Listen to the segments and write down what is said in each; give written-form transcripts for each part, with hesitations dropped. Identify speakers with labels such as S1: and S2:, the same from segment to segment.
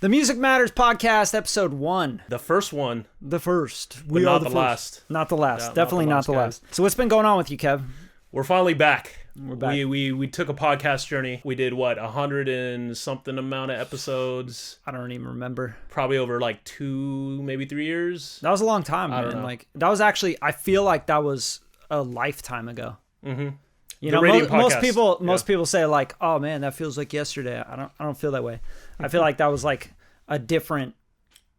S1: The Music Matters Podcast, episode 1.
S2: The first one.
S1: The first.
S2: But not the last.
S1: Not the last. Definitely not the last. So what's been going on with you, Kev?
S2: We're finally back.
S1: We're back.
S2: We took a podcast journey. We did, 100 and something amount of episodes?
S1: I don't even remember.
S2: Probably over like 2, maybe 3 years.
S1: That was a long time, man.
S2: I don't know.
S1: Like, that was actually, I feel like that was a lifetime ago.
S2: Mm-hmm.
S1: You know, most people say like, "Oh man, that feels like yesterday." I don't feel that way. I feel like that was like a different.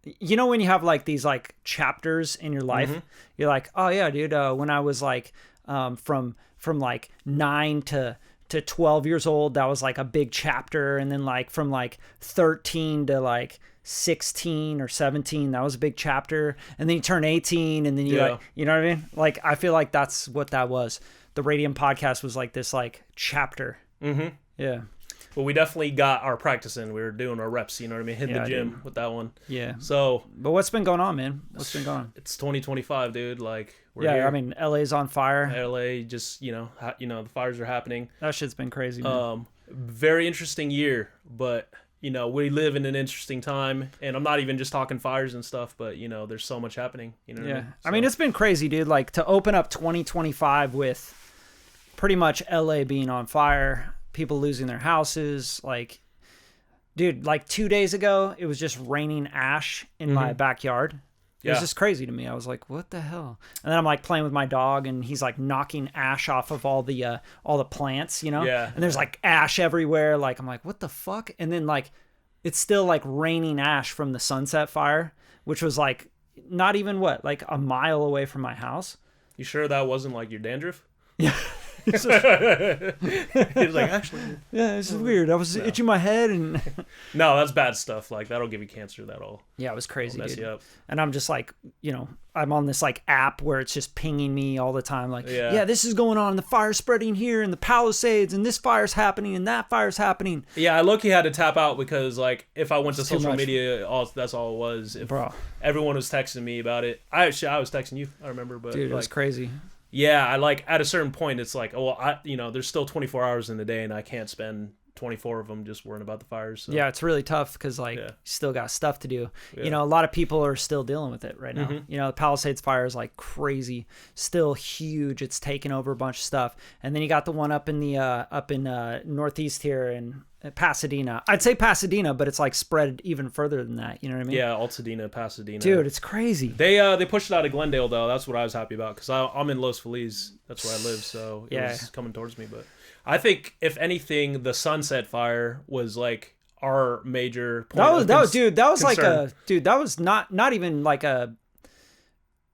S1: You know, when you have like these like chapters in your life, you're like, "Oh yeah, dude." When I was like, from like 9 to 12 years old, that was like a big chapter, and then like from like 13 to like 16 or 17, that was a big chapter, and then you turn 18, and then you like, you know what I mean? Like, I feel like that's what that was. The Radium podcast was like this like chapter. Mm-hmm. Yeah.
S2: Well, we definitely got our practice in. We were doing our reps, you know what I mean? Hitting the gym with that one.
S1: Yeah.
S2: So.
S1: But what's been going on, man? What's been going on?
S2: It's 2025, dude. Like, we're here.
S1: I mean, LA's on fire.
S2: LA just, the fires are happening.
S1: That shit's been crazy, man.
S2: Very interesting year, but we live in an interesting time, and I'm not even just talking fires and stuff, but there's so much happening. You know what I mean? So.
S1: I mean, it's been crazy, dude. Like, to open up 2025 with pretty much LA being on fire, people losing their houses. Like, dude, like 2 days ago, it was just raining ash in my backyard. It was just crazy to me. I was like, what the hell? And then I'm like playing with my dog, and he's like knocking ash off of all the plants,
S2: Yeah.
S1: And there's like ash everywhere. Like, I'm like, what the fuck? And then like, it's still like raining ash from the Sunset Fire, which was like not even like a mile away from my house.
S2: You sure that wasn't like your dandruff?
S1: Yeah.
S2: He was like, actually,
S1: yeah, this is weird. I was itching my head, and
S2: no, that's bad stuff. Like, that'll give you cancer. That'll
S1: it was crazy,
S2: mess
S1: dude.
S2: you up.
S1: And I'm just like, I'm on this like app where it's just pinging me all the time. Like, this is going on. The fire's spreading here in the Palisades, and this fire's happening, and that fire's happening.
S2: Yeah, I low-key had to tap out because like if I went to social media, that's all it was. Bro, everyone was texting me about it. I was texting you. I remember, but
S1: dude, it was crazy.
S2: Yeah, I like at a certain point, it's like, there's still 24 hours in the day, and I can't spend 24 of them just worrying about the fires. So.
S1: Yeah, it's really tough because you still got stuff to do. Yeah. A lot of people are still dealing with it right now. The Palisades fire is like crazy, still huge. It's taken over a bunch of stuff, and then you got the one up in the northeast here in Pasadena. I'd say Pasadena, but it's like spread even further than that. You know what I mean?
S2: Yeah, Altadena, Pasadena.
S1: Dude, it's crazy.
S2: They pushed it out of Glendale though. That's what I was happy about because I'm in Los Feliz. That's where I live, so it was coming towards me. But I think if anything, the Sunset Fire was like our major point. That was not even like a.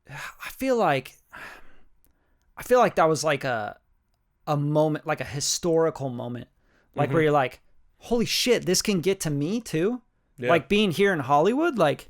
S2: I feel like that was like a moment, like a historical moment, like where you're like, holy shit, this can get to me too. Yeah. Like being here in Hollywood, like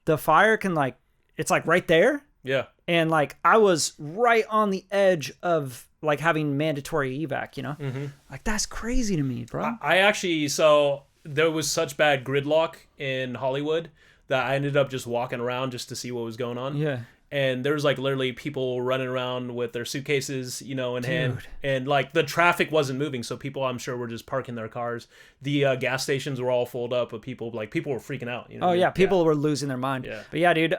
S2: the fire can like, it's like right there. Yeah. And
S1: like I was right on the edge of like having mandatory evac, like that's crazy to me, bro.
S2: I actually, so there was such bad gridlock in Hollywood that I ended up just walking around just to see what was going on.
S1: Yeah.
S2: And there was like literally people running around with their suitcases, in hand, and like the traffic wasn't moving. So people, I'm sure, were just parking their cars. The gas stations were all filled up with people. Like people were freaking out.
S1: Oh yeah, people were losing their mind.
S2: Yeah.
S1: But yeah, dude,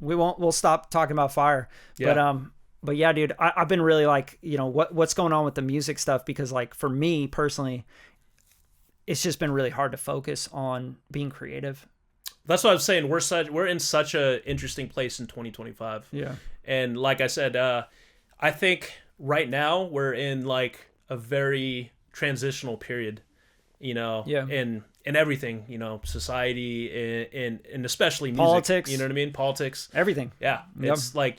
S1: we'll stop talking about fire. Yeah. But yeah, dude, I've been really like, what's going on with the music stuff, because like for me personally, it's just been really hard to focus on being creative.
S2: That's what I was saying. We're in such a interesting place in 2025. Yeah. And like I said, I think right now we're in like a very transitional period, in everything, society and especially music.
S1: Politics.
S2: You know what I mean? Politics.
S1: Everything.
S2: Yeah. It's like,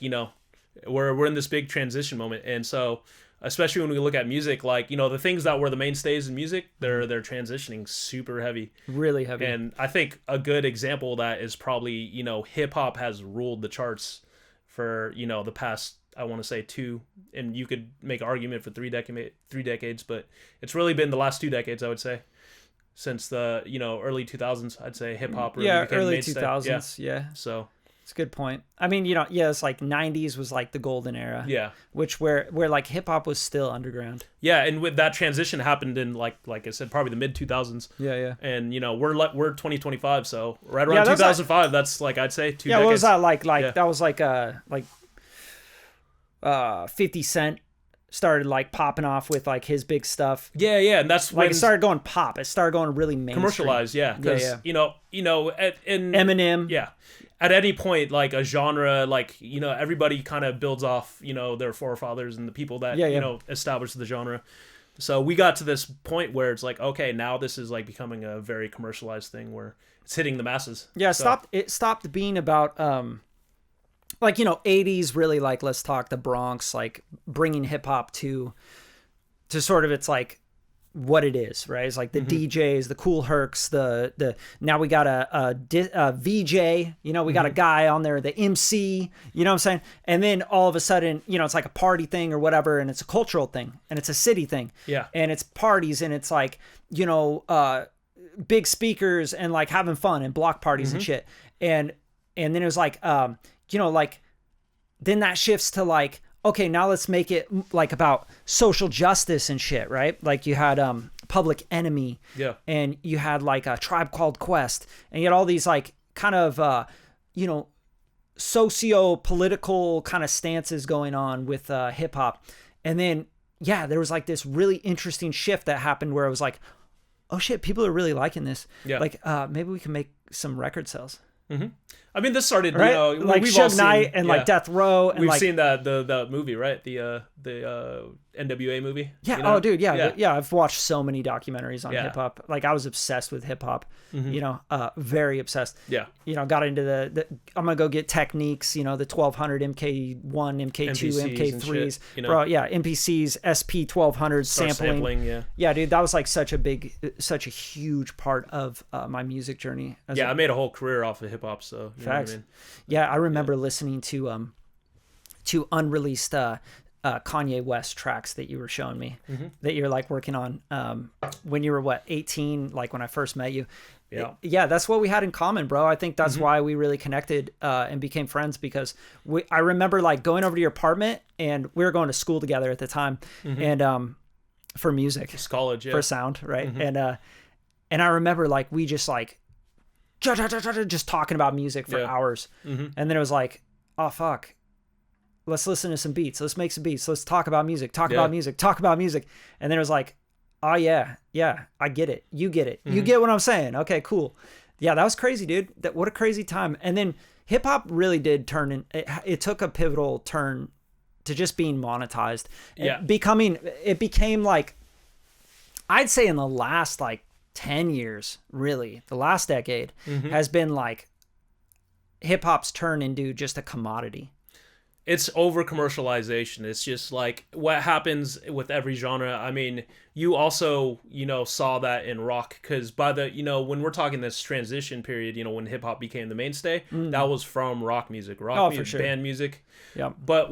S2: we're in this big transition moment. And so especially when we look at music, like, the things that were the mainstays in music, they're transitioning super heavy.
S1: Really heavy.
S2: And I think a good example of that is probably, hip hop has ruled the charts for, the past, I want to say 2, and you could make an argument for 3 decades, but it's really been the last 2 decades, I would say. Since the, early 2000s, I'd say hip hop really became
S1: early
S2: mainstay.
S1: 2000s, yeah.
S2: So
S1: It's a good point. I mean, you know, yeah, it's like 90s was like the golden era.
S2: Yeah.
S1: Which where like hip hop was still underground.
S2: Yeah, and with that transition happened in like I said, probably the mid 2000s.
S1: Yeah, yeah.
S2: And you know, we're 2025, so right around 2005, that's like I'd say 2 decades.
S1: What was that like that was like 50 Cent started like popping off with like his big stuff.
S2: Yeah, and that's
S1: like it started going pop. It started going really mainstream.
S2: Commercialized, yeah. Because you know, in
S1: Eminem.
S2: Yeah. At any point, like a genre, like, you know, everybody kind of builds off, you know, their forefathers and the people that, you know, established the genre. So we got to this point where it's like, okay, now this is like becoming a very commercialized thing where it's hitting the masses.
S1: Yeah, it stopped being about, like, you know, 80s really, like, let's talk the Bronx, like bringing hip hop to sort of its like what it is, right? It's like the DJs, the Cool Hercs, the now we got a VJ, you know, we got a guy on there, the MC, you know what I'm saying? And then all of a sudden, you know, it's like a party thing or whatever, and it's a cultural thing, and it's a city thing.
S2: Yeah.
S1: And it's parties, and it's like, you know, big speakers and like having fun and block parties and shit. And then it was like, you know, like then that shifts to like, okay, now let's make it like about social justice and shit, right? Like you had Public Enemy, and you had like a Tribe Called Quest, and you had all these like kind of you know, socio-political kind of stances going on with hip hop. And then there was like this really interesting shift that happened where it was like, oh shit, people are really liking this. Yeah. Like maybe we can make some record sales.
S2: I mean, this started,
S1: right?
S2: You know,
S1: like Suge Knight and like Death Row, and
S2: we've
S1: like,
S2: seen the movie, right? The NWA movie.
S1: Yeah. You know? Oh, dude. Yeah. I've watched so many documentaries on hip hop. Like I was obsessed with hip hop. You know, very obsessed. Yeah. You know, got into the I'm gonna go get techniques. You know, the 1200 MK1, MK2, MK3s. You know? Bro, yeah, MPCs, SP 1200 sampling. Yeah, dude, that was like such a huge part of my music journey.
S2: I made a whole career off of hip hop. So you
S1: facts.
S2: Know what I mean?
S1: Yeah, I remember listening to unreleased Kanye West tracks that you were showing me, that you're like working on when you were 18, like when I first met you. Yeah, that's what we had in common, bro. I think that's why we really connected and became friends, because I remember like going over to your apartment, and we were going to school together at the time, and for music,
S2: just college,
S1: for sound, right? And I remember like we just like just talking about music for hours, and then it was like, oh fuck, let's listen to some beats, let's make some beats, let's talk about music, talk about music, and then it was like, oh yeah, I get it, you get it, you get what I'm saying, okay, cool. Yeah, that was crazy, dude. What a crazy time. And then hip hop really did turn in, it took a pivotal turn to just being monetized. It became like, I'd say in the last like 10 years, really, the last decade has been like hip hop's turn into just a commodity.
S2: It's over commercialization. It's just like what happens with every genre. I mean, you also, you know, saw that in rock, because by the, you know, when we're talking this transition period, you know, when hip hop became the mainstay, that was from rock music, music, for sure. Band music. Yeah. But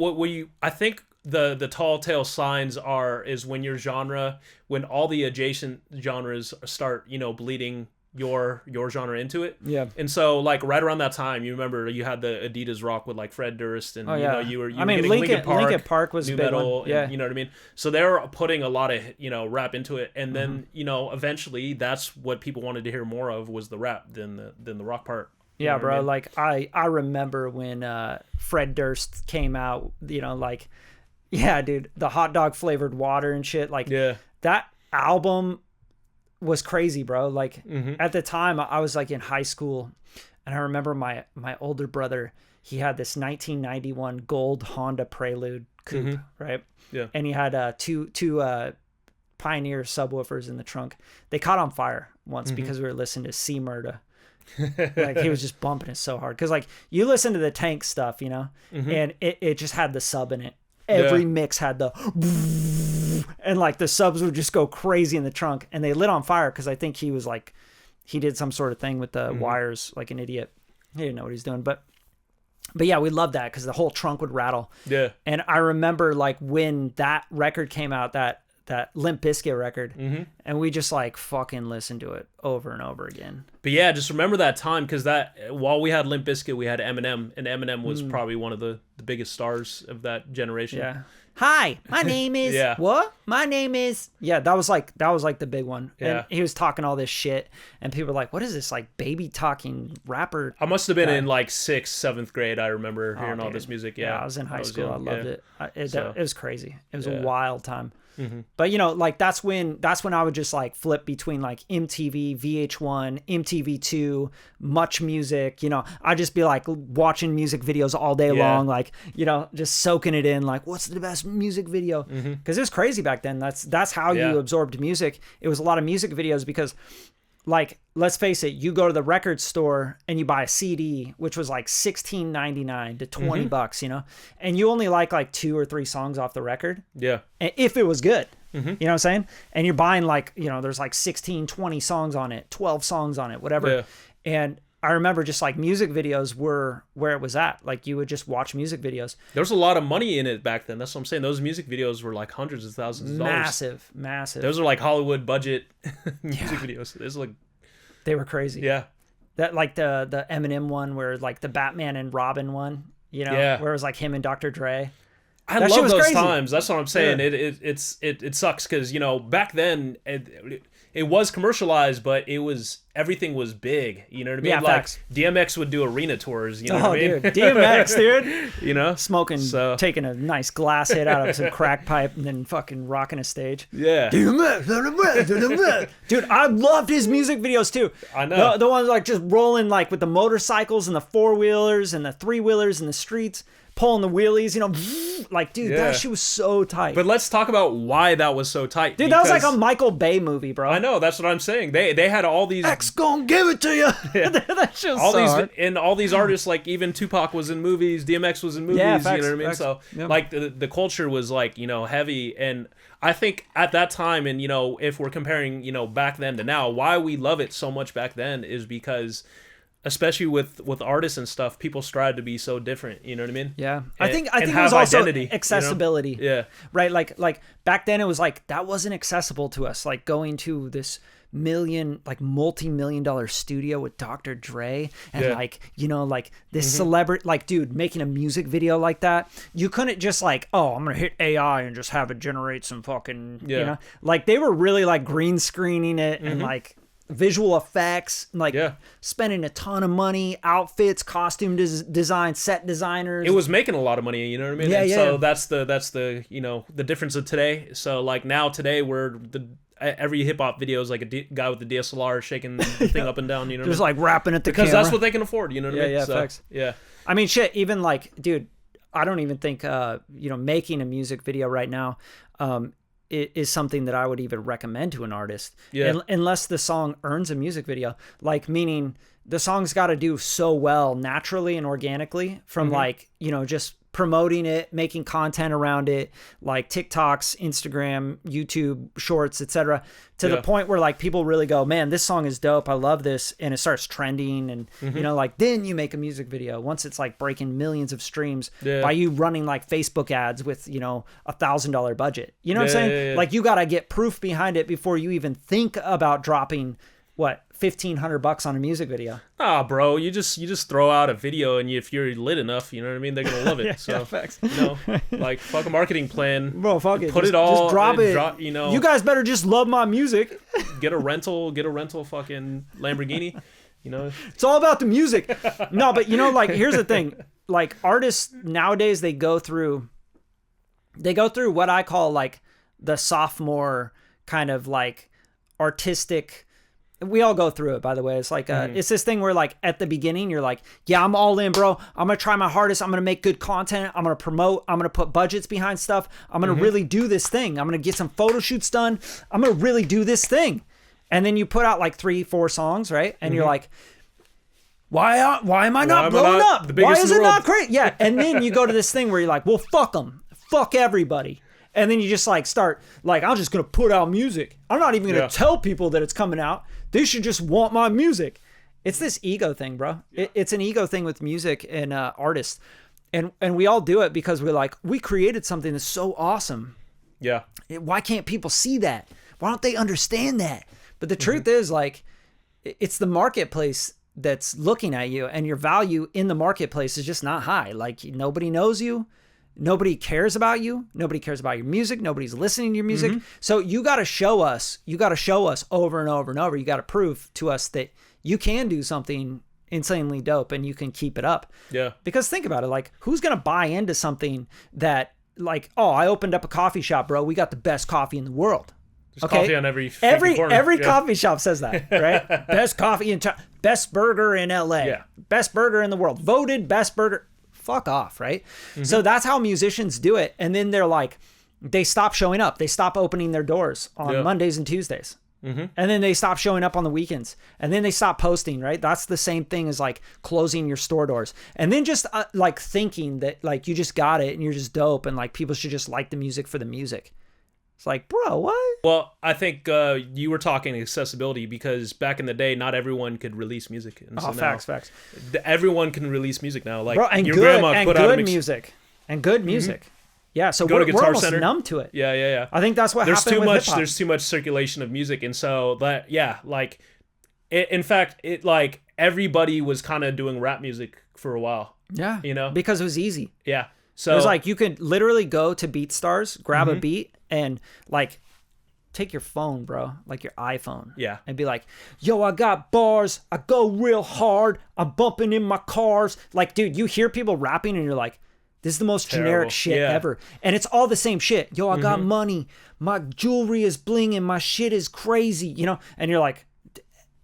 S2: I think the tall tale signs is when your genre, when all the adjacent genres start, you know, bleeding your genre into it. Yeah. And so like right around that time, you remember you had the Adidas rock with like Fred Durst, and you know, you were getting Linkin Park was new metal, and, you know what I mean? So they were putting a lot of, you know, rap into it, and then you know, eventually that's what people wanted to hear more of, was the rap than the rock part.
S1: Yeah, bro. I mean? Like I remember when Fred Durst came out, you know, like, yeah, dude, the hot dog flavored water and shit, like that album was crazy, bro. Like at the time I was like in high school, and I remember my older brother, he had this 1991 gold Honda Prelude coupe, right? Yeah. And he had two Pioneer subwoofers in the trunk. They caught on fire once because we were listening to C Murda. Like he was just bumping it so hard, because like you listen to the Tank stuff, you know, and it just had the sub in it. Every mix had the, and like the subs would just go crazy in the trunk, and they lit on fire because I think he was like, he did some sort of thing with the wires like an idiot. He didn't know what he's doing, but yeah, we loved that because the whole trunk would rattle. Yeah. And I remember like when that record came out, that that Limp Bizkit record, and we just like fucking listened to it over and over again.
S2: But yeah, just remember that time, because that while we had Limp Bizkit, we had Eminem, and Eminem was probably one of the biggest stars of that generation.
S1: Yeah. Hi, my name is what? My name is that was like the big one.
S2: Yeah.
S1: And he was talking all this shit, and people were like, "What is this like baby talking rapper?"
S2: I must have been in like 6th, 7th grade. I remember hearing all this music. Yeah,
S1: I was in high school.
S2: Young.
S1: I loved it. It was crazy. It was a wild time.
S2: Mm-hmm.
S1: But you know, like that's when I would just like flip between like MTV, VH1, MTV2, Much Music. You know, I'd just be like watching music videos all day long, like, you know, just soaking it in. Like, what's the best music video? Because it was crazy back then. That's how you absorbed music. It was a lot of music videos because, like, let's face it, you go to the record store and you buy a CD, which was like $16.99 to $20, you know, and you only like 2 or 3 songs off the record.
S2: Yeah.
S1: If it was good, you know what I'm saying? And you're buying like, you know, there's like 16, 20 songs on it, 12 songs on it, whatever.
S2: Yeah.
S1: And I remember just like music videos were where it was at. Like you would just watch music videos.
S2: There was a lot of money in it back then. That's what I'm saying. Those music videos were like hundreds of thousands of dollars.
S1: Massive.
S2: Those are like Hollywood budget music videos. There's like,
S1: they were crazy.
S2: Yeah.
S1: That like the Eminem one where like the Batman and Robin one, you know, where it was like him and Dr. Dre.
S2: I love those crazy times. That's what I'm saying. Yeah. It sucks because, you know, back then it was commercialized, but everything was big. You know what I mean?
S1: Yeah,
S2: like
S1: facts.
S2: DMX would do arena tours. You know what I mean?
S1: Dude, DMX, dude.
S2: You know,
S1: smoking, taking a nice glass hit out of some crack pipe, and then fucking rocking a stage.
S2: Yeah.
S1: DMX, dude, I loved his music videos too.
S2: I know
S1: the ones like just rolling like with the motorcycles and the 4-wheelers and the 3-wheelers in the streets. Pulling the wheelies, you know, like, dude, that shit was so tight.
S2: But let's talk about why that was so tight.
S1: Dude, that was like a Michael Bay movie, bro.
S2: I know, that's what I'm saying. They had all these...
S1: X gonna give it to you.
S2: Yeah.
S1: That shit was
S2: all
S1: so
S2: these
S1: hard.
S2: And all these artists, like even Tupac was in movies, DMX was in movies,
S1: facts,
S2: you know what I mean?
S1: Facts.
S2: So,
S1: yep.
S2: like, the culture was, like, you know, heavy. And I think at that time, and, you know, if we're comparing, you know, back then to now, why we love it so much back then is because... especially with artists and stuff, people strive to be so different. You know what I mean?
S1: Yeah,
S2: I
S1: think it was also accessibility.
S2: You know? Yeah,
S1: right. Like back then, it was like that wasn't accessible to us. Like going to this multi-million-dollar studio with Dr. Dre and like, you know, like this celebrity, like, dude, making a music video like that. You couldn't just like, oh, I'm gonna hit AI and just have it generate some fucking, you know, like they were really like green screening it and like. Visual effects, like spending a ton of money, outfits, costume design, set designers.
S2: It was making a lot of money, you know what I mean?
S1: Yeah,
S2: and so that's the you know, the difference of today. So like now today every hip hop video is like a guy with the DSLR shaking the thing up and down, you know,
S1: just like rapping at the
S2: because
S1: camera.
S2: that's what they can afford, you know what I mean?
S1: Yeah,
S2: so,
S1: facts.
S2: Yeah.
S1: I mean, shit. Even like, dude, I don't even think you know, making a music video right now is something that I would even recommend to an artist.
S2: Yeah.
S1: Unless the song earns a music video. Like, meaning the song's got to do so well naturally and organically from like, you know, just promoting it, making content around it, like TikToks, Instagram, YouTube, Shorts, etc., to the point where like people really go, man, this song is dope. I love this. And it starts trending. And, you know, like then you make a music video once it's like breaking millions of streams by you running like Facebook ads with, you know, $1,000 budget. You know what I'm saying?
S2: Yeah.
S1: Like you got to get proof behind it before you even think about dropping what, $1,500 on a music video.
S2: Ah, bro, you just throw out a video, and if you're lit enough, you know what I mean, they're gonna love it. So
S1: facts.
S2: You know, like fuck a marketing plan,
S1: bro. Fuck it,
S2: put it all,
S1: just drop it.
S2: You know,
S1: you guys better just love my music.
S2: Get a rental, fucking Lamborghini. You know,
S1: it's all about the music. No, but you know, like here's the thing: like artists nowadays, they go through what I call like the sophomore kind of like artistic. We all go through it, by the way. It's like, it's this thing where like at the beginning, you're like, yeah, I'm all in, bro. I'm going to try my hardest. I'm going to make good content. I'm going to promote. I'm going to put budgets behind stuff. I'm going to really do this thing. I'm going to get some photo shoots done. I'm going to really do this thing. And then you put out like 3-4 songs, right? And you're like, why am I not blowing up? Why is it not great? Yeah. And then you go to this thing where you're like, well, fuck them. Fuck everybody. And then you just like start like, I'm just going to put out music. I'm not even going to tell people that it's coming out. They should just want my music. It's this ego thing, bro. Yeah. It's an ego thing with music and artists. And we all do it because we're like, we created something that's so awesome.
S2: Yeah.
S1: Why can't people see that? Why don't they understand that? But the truth is, like, it's the marketplace that's looking at you, and your value in the marketplace is just not high. Like, nobody knows you. Nobody cares about you. Nobody cares about your music. Nobody's listening to your music. So you got to show us. You got to show us over and over and over. You got to prove to us that you can do something insanely dope and you can keep it up.
S2: Yeah.
S1: Because think about it. Like, who's going to buy into something that, like, oh, I opened up a coffee shop, bro. We got the best coffee in the world.
S2: There's coffee on every corner.
S1: Every coffee shop says that, right? Best coffee in best burger in LA.
S2: Yeah.
S1: Best burger in the world. Voted best burger. Fuck off, right? So that's how musicians do it. And then they're like, they stop showing up. They stop opening their doors on Mondays and Tuesdays. And then they stop showing up on the weekends. And then they stop posting, right? That's the same thing as like closing your store doors. And then just like thinking that like you just got it and you're just dope and like people should just like the music for the music. It's like, bro, what?
S2: Well, I think you were talking accessibility because back in the day, not everyone could release music. And so
S1: facts.
S2: Everyone can release music now. Like,
S1: bro, and
S2: your
S1: good,
S2: grandma
S1: and
S2: put
S1: good
S2: out
S1: music. And good music. Yeah, so
S2: Go to
S1: we're
S2: Guitar
S1: almost
S2: Center.
S1: numb to it.
S2: Yeah.
S1: I think that's what happened with hip-hop.
S2: There's too much circulation of music. And so, like, in fact, like, everybody was kind of doing rap music for a while.
S1: Yeah.
S2: You know?
S1: Because it was easy.
S2: Yeah. So
S1: it was like you could literally go to BeatStars, grab a beat, and like take your phone, bro, like your iPhone.
S2: Yeah.
S1: And be like, yo, I got bars. I go real hard. I'm bumping in my cars. Like, dude, you hear people rapping and you're like, this is the most generic shit ever. And it's all the same shit. Yo, I got money. My jewelry is blinging. My shit is crazy, you know? And you're like,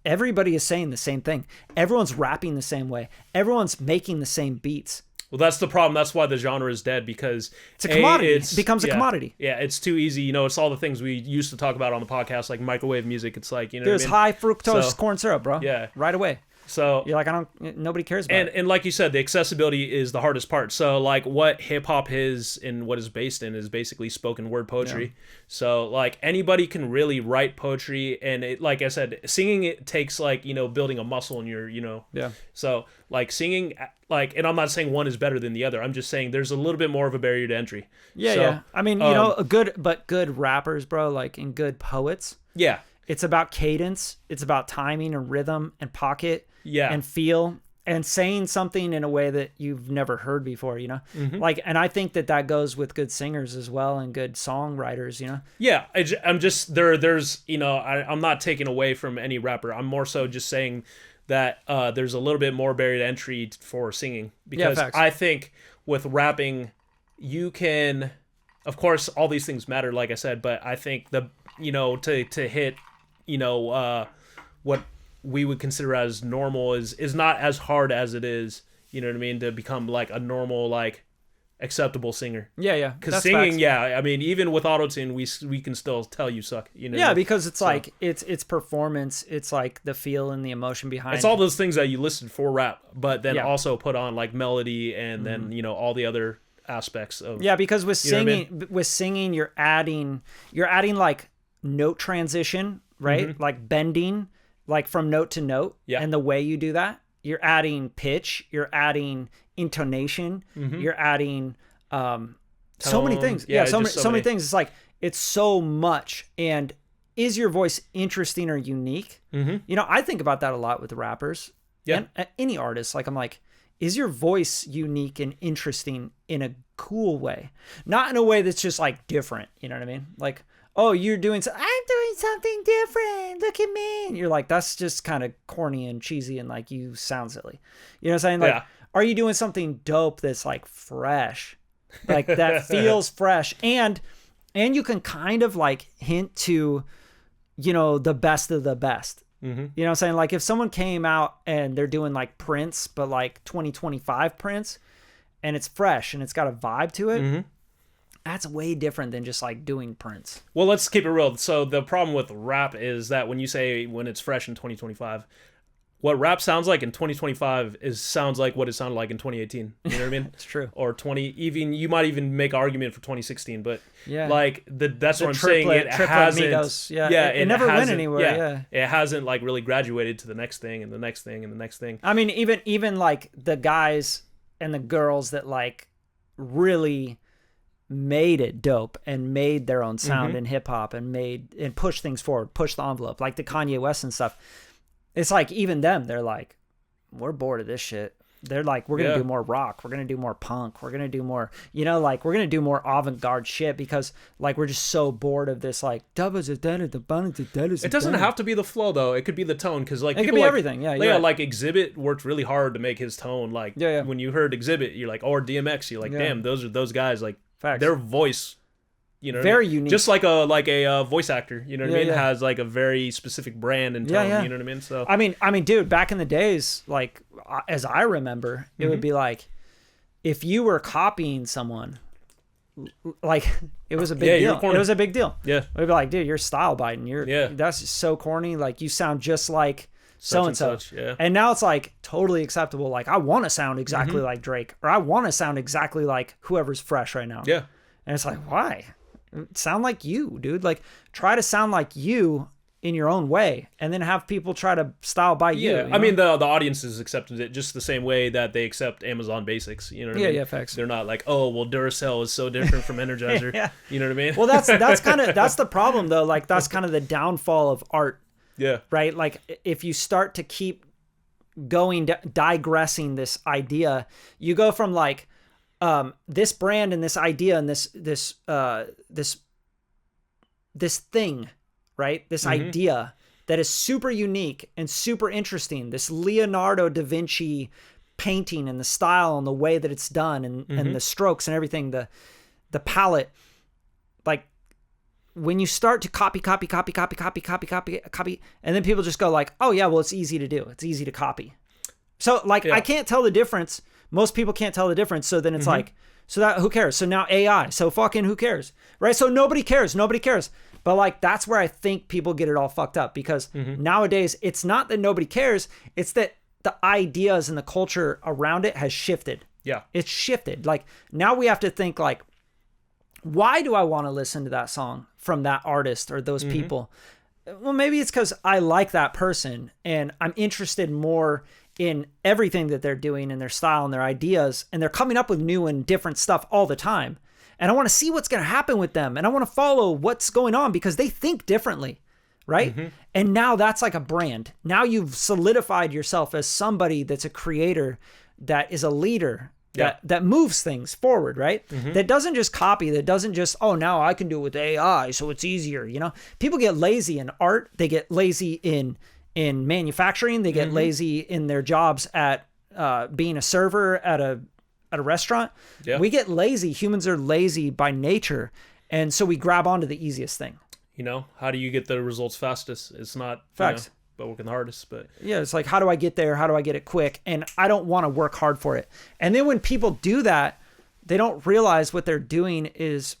S1: everybody is saying the same thing. Everyone's rapping the same way. Everyone's making the same beats.
S2: Well, that's the problem. That's why the genre is dead, because
S1: it's a commodity. It becomes a commodity.
S2: Yeah, it's too easy. You know, it's all the things we used to talk about on the podcast, like microwave music. It's like, you know,
S1: there's high fructose corn syrup, bro.
S2: Yeah,
S1: right away.
S2: So
S1: you're like, nobody cares about it.
S2: And like you said, the accessibility is the hardest part. So like what hip hop is and what is based in is basically spoken word poetry. Yeah. So like anybody can really write poetry, and it, like I said, singing it takes like, you know, building a muscle in your, you know.
S1: Yeah.
S2: So like singing, like, and I'm not saying one is better than the other. I'm just saying there's a little bit more of a barrier to entry.
S1: Yeah,
S2: so,
S1: yeah. I mean, you know, good rappers, bro, like, and good poets.
S2: Yeah.
S1: It's about cadence. It's about timing and rhythm and pocket.
S2: Yeah.
S1: And feel and saying something in a way that you've never heard before, you know? Like, and I think that goes with good singers as well and good songwriters, you know?
S2: Yeah. I'm just, there's, you know, I'm not taking away from any rapper. I'm more so just saying that there's a little bit more barrier to entry for singing, because I think with rapping, you can, of course, all these things matter, like I said, but I think you know, to hit, you know, what we would consider as normal is not as hard as it is, you know what I mean, to become like a normal, like, acceptable singer.
S1: Yeah.
S2: Because singing, facts. Yeah, I mean, even with autotune, we can still tell you suck, you know.
S1: Yeah, because it's like it's performance, it's like the feel and the emotion behind.
S2: It's all those things that you listed for rap, but then also put on like melody and then, you know, all the other aspects of.
S1: Yeah, because with singing, you're adding like note transition, right? Like bending, like from note to note, and the way you do that, you're adding pitch, you're adding intonation, you're adding so many things. Yeah, so many things. It's like, it's so much. And is your voice interesting or unique? You know, I think about that a lot with rappers and any artist. Like, I'm like, is your voice unique and interesting in a cool way? Not in a way that's just like different. You know what I mean? Like, oh, I'm doing something different. Look at me. And you're like, that's just kind of corny and cheesy and like, you sound silly. You know what I'm saying? Like, are you doing something dope that's like fresh? Like that feels fresh. And you can kind of like hint to, you know, the best of the best. You know what I'm saying? Like if someone came out and they're doing like Prince, but like 2025 Prince, and it's fresh and it's got a vibe to it. That's way different than just like doing Prince.
S2: Well, let's keep it real. So the problem with rap is that when you say when it's fresh in 2025, what rap sounds like in 2025 sounds like what it sounded like in 2018. You know what I mean?
S1: It's true.
S2: Or you might even make an argument for 2016, but like that's what I'm saying. It hasn't.
S1: Migos, it never went anywhere. Yeah,
S2: it hasn't like really graduated to the next thing and the next thing and the next thing.
S1: I mean, even like the guys and the girls that like really made it dope and made their own sound in hip hop and pushed things forward, pushed the envelope, like the Kanye West and stuff. It's like even them, they're like, we're bored of this shit. They're like, we're going to do more rock. We're going to do more punk. We're going to do more, like we're going to do more avant-garde shit because like we're just so bored of this like.
S2: It doesn't have to be the flow though. It could be the tone because like
S1: it could be everything. Yeah,
S2: right. Like Exhibit worked really hard to make his tone like. When you heard Exhibit, you're like, or DMX, you're like, damn, those are those guys like. Facts. Their voice.
S1: Very unique.
S2: Just like a voice actor, you know what I mean? Has like a very specific brand and tone, you know what I mean? So
S1: I mean, dude, back in the days, like as I remember, it would be like if you were copying someone, like it was a big deal. It was a big deal.
S2: Yeah.
S1: It would be like, dude, you're style biting. That's so corny. Like you sound just like so and so. And now it's like totally acceptable. Like I want to sound exactly like Drake, or I want to sound exactly like whoever's fresh right now.
S2: Yeah.
S1: And it's like, why? Sound like you, dude. Like try to sound like you in your own way and then have people try to style by you.
S2: Yeah. I mean the audiences accepted it just the same way that they accept Amazon Basics, you know what I mean? Yeah,
S1: facts.
S2: They're not like, oh well Duracell is so different from Energizer. You know what I mean?
S1: Well that's the problem though. Like that's kind of the downfall of art.
S2: Yeah.
S1: Right? Like if you start to keep digressing this idea, you go from like this brand and this idea and this thing, right? This idea that is super unique and super interesting. This Leonardo da Vinci painting and the style and the way that it's done and the strokes and everything, the palette. Like when you start to copy, and then people just go like, oh yeah, well it's easy to do. It's easy to copy. So like I can't tell the difference. Most people can't tell the difference. So then it's like, so that who cares? So now AI. So fucking who cares? Right? So nobody cares. But like, that's where I think people get it all fucked up because nowadays it's not that nobody cares. It's that the ideas and the culture around it has shifted.
S2: Yeah.
S1: It's shifted. Like now we have to think like, why do I want to listen to that song from that artist or those people? Well, maybe it's because I like that person and I'm interested more in everything that they're doing and their style and their ideas, and they're coming up with new and different stuff all the time. And I want to see what's going to happen with them. And I want to follow what's going on because they think differently, right? And now that's like a brand. Now you've solidified yourself as somebody that's a creator, that is a leader, that moves things forward, right? That doesn't just copy, that doesn't just, oh, now I can do it with AI, so it's easier, you know? People get lazy in art. They get lazy in manufacturing. They get lazy in their jobs at being a server at a restaurant. We get lazy. Humans are lazy by nature, and so we grab onto the easiest thing.
S2: You know, how do you get the results fastest? It's not
S1: facts,
S2: but working the hardest. But
S1: yeah, it's like, how do I get there? How do I get it quick? And I don't want to work hard for it. And then when people do that, they don't realize what they're doing is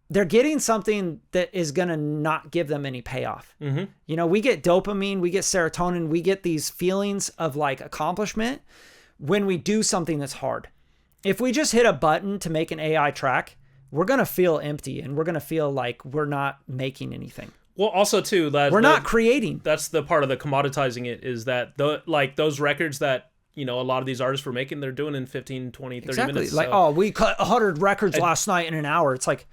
S1: they're getting something that is going to not give them any payoff. You know, we get dopamine, we get serotonin, we get these feelings of like accomplishment when we do something that's hard. If we just hit a button to make an AI track, we're going to feel empty and we're going to feel like we're not making anything.
S2: Well, also too,
S1: we're not creating.
S2: That's the part of the commoditizing it is that those records that, you know, a lot of these artists were making, they're doing in 15, 20, 30 minutes.
S1: Like, oh, we cut 100 records last night in an hour. It's like,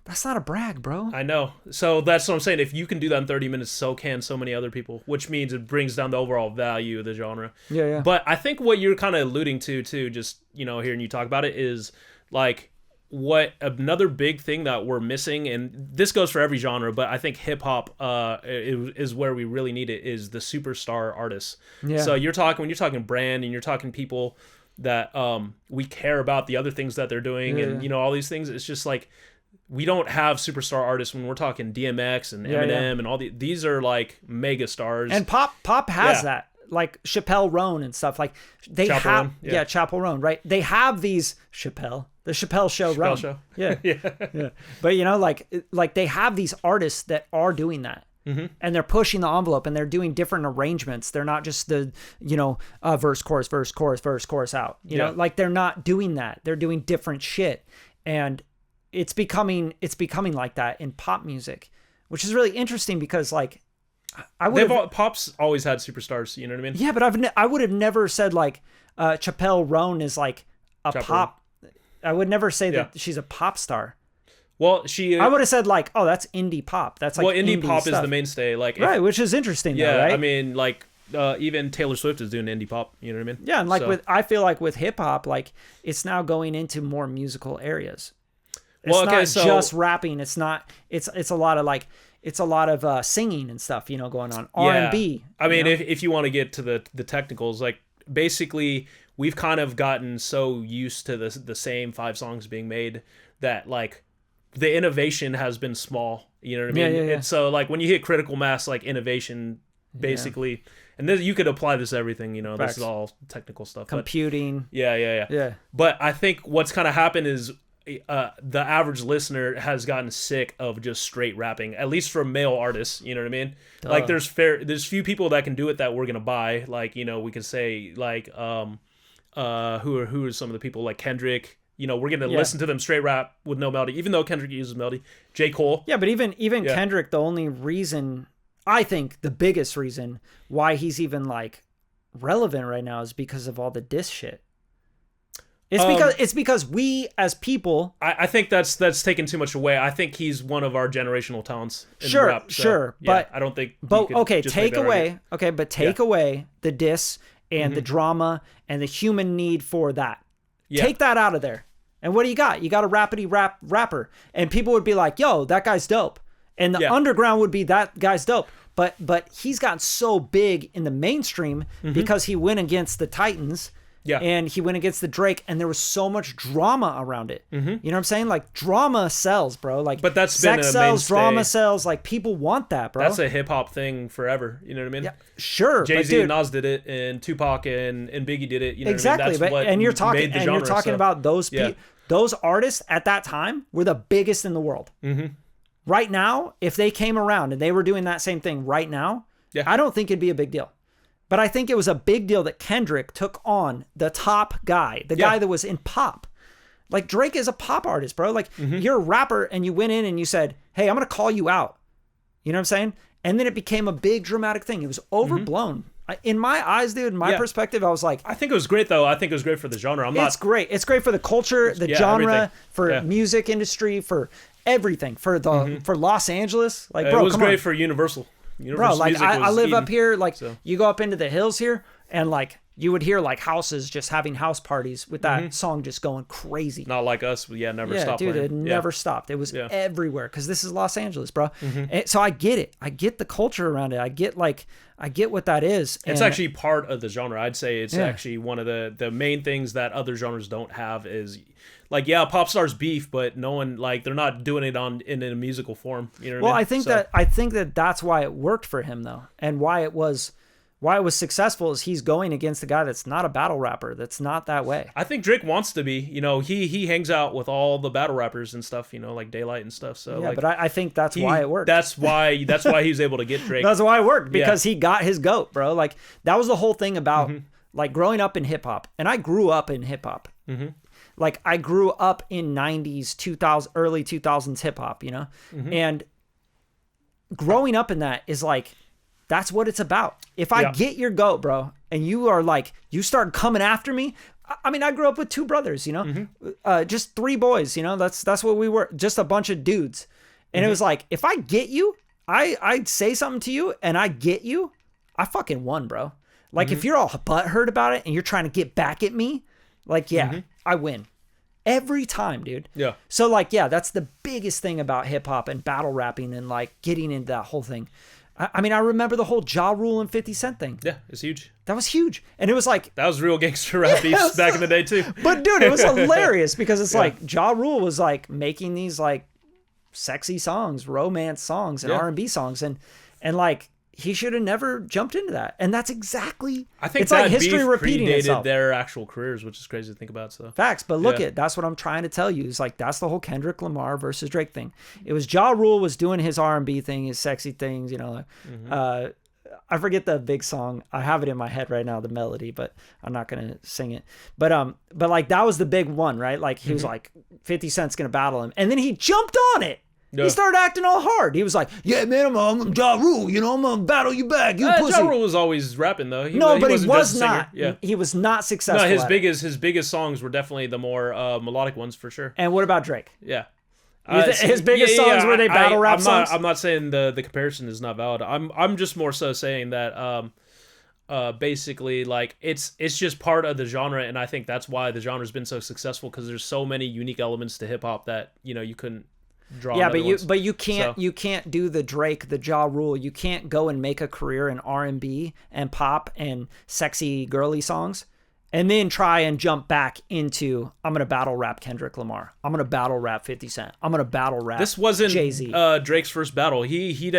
S1: that's not a brag, bro.
S2: I know. So that's what I'm saying. If you can do that in 30 minutes, so can so many other people, which means it brings down the overall value of the genre.
S1: Yeah.
S2: But I think what you're kind of alluding to, too, just, you know, hearing you talk about it is like what another big thing that we're missing, and this goes for every genre, but I think hip hop is where we really need it, is the superstar artists. Yeah. So when you're talking brand and you're talking people that we care about the other things that they're doing and, you know, all these things, it's just like, we don't have superstar artists when we're talking DMX and Eminem and all these are like mega stars.
S1: And pop has that, like Chappelle Roan and stuff. Like they have, Chappelle Roan, right? They have these the Chappelle Show Roan.
S2: Show.
S1: Yeah. But you know, like they have these artists that are doing that. And they're pushing the envelope and they're doing different arrangements. They're not just the, you know, verse, chorus, verse, chorus, verse, chorus out. You know, like they're not doing that. They're doing different shit. And it's becoming like that in pop music, which is really interesting because like
S2: pop's always had superstars, you know what I mean?
S1: Yeah, but I would have never said like Chappelle Roan is like a pop. I would never say that she's a pop star.
S2: Well,
S1: I would have said like, oh, that's indie pop. That's like
S2: indie pop
S1: stuff.
S2: is the mainstay. Like,
S1: right, which is interesting.
S2: Yeah,
S1: though, right?
S2: I mean, like even Taylor Swift is doing indie pop. You know what I mean?
S1: Yeah, and like I feel like with hip hop, like it's now going into more musical areas. It's not just rapping. It's not. It's a lot of like. It's a lot of singing and stuff, going on. R&B.
S2: I mean, if you want to get to the technicals, like basically we've kind of gotten so used to the same 5 songs being made that like the innovation has been small. You know what I mean?
S1: Yeah.
S2: And so like when you hit critical mass, like innovation basically, and then you could apply this to everything. This is all technical stuff.
S1: Computing.
S2: But, yeah. But I think what's kind of happened is the average listener has gotten sick of just straight rapping, at least for male artists. You know what I mean? Duh. Like there's few people that can do it that we're gonna buy. Like we could say like who are some of the people like Kendrick. We're gonna listen to them straight rap with no melody, even though Kendrick uses melody. J. Cole.
S1: Yeah, but even Kendrick, the only reason, I think the biggest reason why he's even like relevant right now is because of all the diss shit. It's because we as people.
S2: I think that's taken too much away. I think he's one of our generational talents. In rap, so,
S1: sure, but
S2: I don't think.
S1: But take away the diss and the drama and the human need for that. Yeah. Take that out of there. And what do you got? You got a rapidy rapper, and people would be like, "Yo, that guy's dope," and the underground would be that guy's dope. But he's gotten so big in the mainstream because he went against the Titans. Yeah. And he went against the Drake, and there was so much drama around it. You know what I'm saying? Like, drama sells, bro. Like,
S2: but that's
S1: sex
S2: been a
S1: sells,
S2: mainstay.
S1: drama sells. Like, people want that, bro.
S2: That's a hip hop thing forever. You know what I mean?
S1: Yeah, sure.
S2: Jay-Z and Nas did it, and Tupac and Biggie did it. You know
S1: exactly.
S2: What I mean? That's
S1: and you're talking,
S2: made the genre,
S1: you're talking about those those artists at that time were the biggest in the world. Right now, if they came around and they were doing that same thing right now, I don't think it'd be a big deal. But I think it was a big deal that Kendrick took on the top guy, the guy that was in pop. Like, Drake is a pop artist, bro. Like, you're a rapper and you went in and you said, hey, I'm going to call you out. You know what I'm saying? And then it became a big dramatic thing. It was overblown. In my eyes, dude, in my perspective, I was like...
S2: I think it was great, though. I think it was great for the genre.
S1: It's great. It's great for the culture, the genre, everything. For music industry, for everything. For the for Los Angeles. Like, bro,
S2: it was great for Universal.
S1: Bro, like I live up here, like you go up into the hills here and like you would hear like houses just having house parties with that song just going crazy.
S2: Not like us, but never stopped.
S1: Dude,
S2: playing.
S1: It never stopped. It was everywhere because this is Los Angeles, bro. And so I get it. I get the culture around it. I get what that is.
S2: It's actually part of the genre. I'd say it's actually one of the main things that other genres don't have is like, pop stars beef, but no one, like, they're not doing it in a musical form. You know what I mean?
S1: I think that that's why it worked for him though. And why it was successful is he's going against a guy that's not a battle rapper. That's not that way.
S2: I think Drake wants to be, he hangs out with all the battle rappers and stuff, like Daylight and stuff. So
S1: but I think that's why it worked.
S2: That's why he was able to get Drake.
S1: That's why it worked because he got his GOAT, bro. Like that was the whole thing about like growing up in hip hop. And I grew up in hip hop. Like I grew up in 90s, 2000, early 2000s hip hop, and growing up in that is like, that's what it's about. If I get your GOAT, bro, and you are like, you start coming after me. I mean, I grew up with 2 brothers, just 3 boys, that's what we were, just a bunch of dudes. And it was like, if I get you, I say something to you and I get you, I fucking won, bro. Like if you're all butthurt about it and you're trying to get back at me, like, I win every time, dude. Yeah. So like, that's the biggest thing about hip hop and battle rapping and like getting into that whole thing. I mean, I remember the whole Ja Rule and 50 Cent thing.
S2: Yeah, it's huge.
S1: That was huge. And it was like...
S2: That was real gangster rap beefs back in the day, too.
S1: But, dude, it was hilarious because it's like Ja Rule was like making these like sexy songs, romance songs, and R&B songs. And like, he should have never jumped into that. And that's exactly...
S2: I think
S1: it's
S2: that
S1: like history
S2: beef
S1: repeating
S2: predated
S1: itself.
S2: Their actual careers, which is crazy to think about. So
S1: facts, but look that's what I'm trying to tell you. Is like that's the whole Kendrick Lamar versus Drake thing. It was Ja Rule was doing his R&B thing, his sexy things, I forget the big song. I have it in my head right now, the melody, but I'm not gonna sing it. But like that was the big one, right? Like he was like 50 Cent's gonna battle him, and then he jumped on it. Yeah. He started acting all hard. He was like, "Yeah, man, I'm Ja Rule. I'm gonna battle you back. You pussy."
S2: Ja Rule was always rapping though.
S1: He was not. Yeah. He was not successful.
S2: No, his biggest songs were definitely the more melodic ones for sure.
S1: And what about Drake?
S2: Yeah,
S1: His biggest songs where they battle rap songs.
S2: I'm not saying the comparison is not valid. I'm just more so saying that basically like it's just part of the genre, and I think that's why the genre's been so successful, because there's so many unique elements to hip hop that you couldn't draw.
S1: Yeah, but you can't do the Drake, the Ja Rule. You can't go and make a career in R&B and pop and sexy girly songs, and then try and jump back into, I'm going to battle rap Kendrick Lamar. I'm going to battle rap 50 Cent. I'm going to battle rap
S2: This wasn't
S1: Jay-Z.
S2: Drake's first battle. He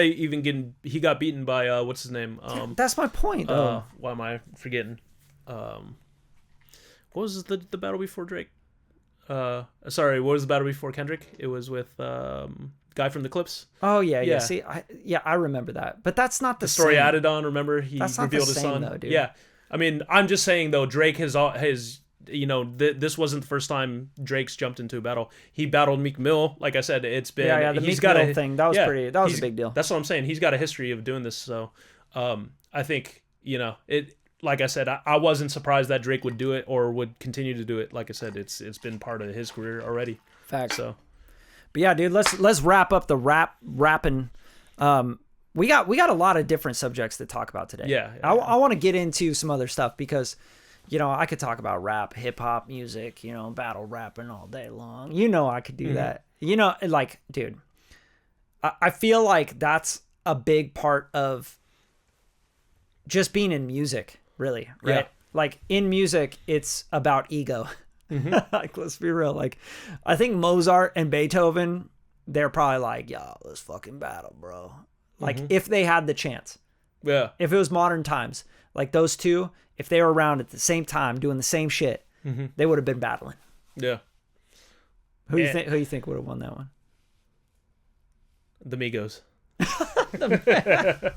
S2: got beaten by, what's his name?
S1: That's my point, though.
S2: Why am I forgetting? What was the battle before Drake? Sorry, what was the battle before Kendrick? It was with guy from the Clips.
S1: Oh, yeah. See, I remember that. But that's not the
S2: story
S1: same.
S2: added on, remember? He revealed his son.
S1: Though, dude.
S2: Yeah. I mean, I'm just saying though, Drake has this wasn't the first time Drake's jumped into a battle. He battled Meek Mill. Like I said, it's been
S1: the Meek Mill thing. That was that was a big deal.
S2: That's what I'm saying. He's got a history of doing this. So, I think it. Like I said, I wasn't surprised that Drake would do it or would continue to do it. Like I said, it's been part of his career already.
S1: Facts.
S2: So,
S1: but yeah, dude, let's wrap up the rapping. We got a lot of different subjects to talk about today.
S2: Yeah.
S1: I want to get into some other stuff because, I could talk about rap, hip hop music, battle rapping all day long. I could do that. Like, dude, I feel like that's a big part of just being in music, really, right?
S2: Yeah.
S1: Like in music, it's about ego. Like, let's be real. Like, I think Mozart and Beethoven, they're probably like, yo, let's fucking battle, bro. Like, if they had the chance.
S2: Yeah.
S1: If it was modern times, like those two, if they were around at the same time doing the same shit, they would have been battling.
S2: Yeah.
S1: Who do you think would have won that one?
S2: The Migos. The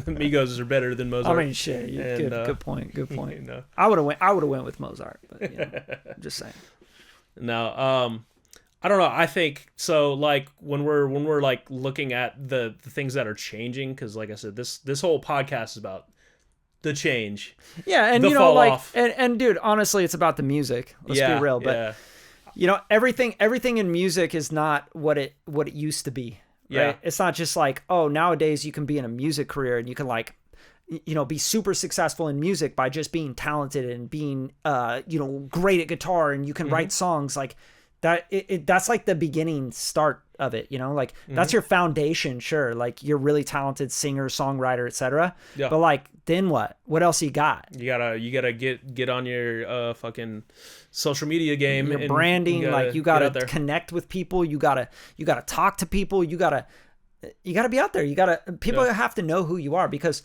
S2: Migos are better than Mozart.
S1: I mean, shit. Good point. Good point. I would have went with Mozart, but I'm just saying.
S2: No, I don't know. I think so. Like when we're like looking at the things that are changing, because like I said, this whole podcast is about the change.
S1: Yeah, and
S2: off.
S1: and dude, honestly, it's about the music. Let's be real. But everything in music is not what it used to be. Right?
S2: Yeah,
S1: it's not just like, oh, nowadays you can be in a music career and you can like, be super successful in music by just being talented and being great at guitar, and you can write songs like. That's like the beginning start of it, like that's your foundation. Sure, like you're really talented singer, songwriter, etc.
S2: Yeah.
S1: But like, then what else you got?
S2: You gotta get on your fucking social media game.
S1: Your branding, you gotta connect with people. You gotta talk to people. You gotta be out there. People have to know who you are, because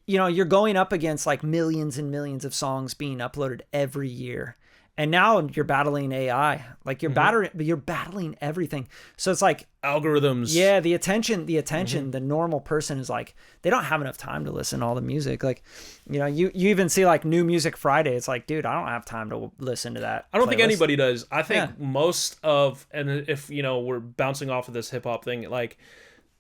S1: you're going up against like millions and millions of songs being uploaded every year. And now you're battling AI, like you're battling everything. So it's like
S2: algorithms.
S1: Yeah, the attention. The normal person is like, they don't have enough time to listen to all the music. Like, you even see like New Music Friday. It's like, dude, I don't have time to listen to that.
S2: I don't think anybody does. I think most of, and if we're bouncing off of this hip hop thing, like.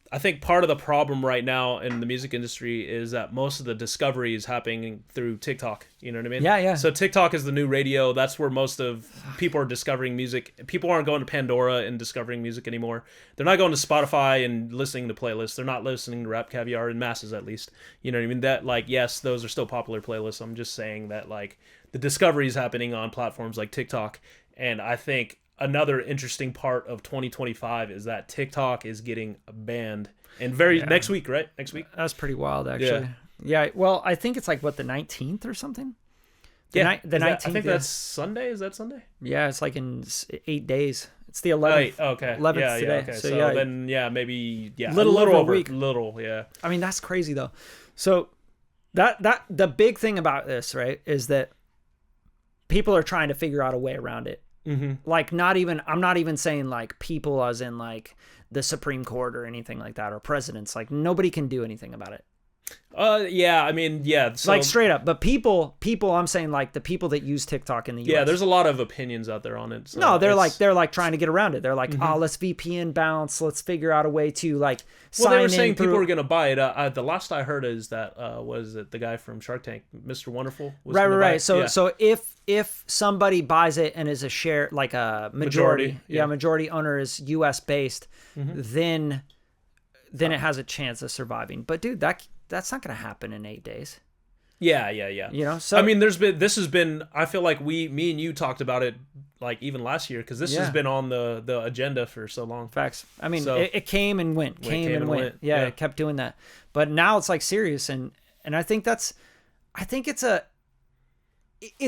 S2: I think part of the problem right now in the music industry is that most of the discovery is happening through TikTok. You know what I mean?
S1: Yeah.
S2: So TikTok is the new radio. That's where most of people are discovering music. People aren't going to Pandora and discovering music anymore. They're not going to Spotify and listening to playlists. They're not listening to Rap Caviar in masses, at least. You know what I mean? That, like, yes, those are still popular playlists. I'm just saying that, like, the discovery is happening on platforms like TikTok. And I think another interesting part of 2025 is that TikTok is getting banned, and next week, right? Next week.
S1: That's pretty wild, actually. Yeah. Well, I think it's like the 19th or something. The 19th.
S2: I think that's Sunday. Is that Sunday?
S1: Yeah, it's like in 8 days. It's the 11th.
S2: Oh, okay.
S1: 11th today.
S2: Okay. So then, maybe
S1: little over a week.
S2: Yeah.
S1: I mean, that's crazy though. So that the big thing about this, right, is that people are trying to figure out a way around it. Like, I'm not even saying like people as in like the Supreme Court or anything like that, or presidents. Like, nobody can do anything about it.
S2: Yeah, I mean, yeah. So,
S1: like straight up. But people, I'm saying like the people that use TikTok in the US.
S2: Yeah, there's a lot of opinions out there on it. So
S1: no, they're like trying to get around it. They're like, oh, let's VPN bounce. Let's figure out a way to like sign in.
S2: Well, they were saying people were going to buy it. The last I heard is that, was it the guy from Shark Tank, Mr. Wonderful? Was
S1: right. So if somebody buys it and is a share, like a majority owner is US based, then it has a chance of surviving. But dude, that's not going to happen in 8 days.
S2: Yeah.
S1: You know, so
S2: I mean, this has been. I feel like me and you talked about it like even last year because this has been on the agenda for so long.
S1: Facts. I mean, it came and went, came and went. Yeah, it kept doing that. But now it's like serious, and I think it's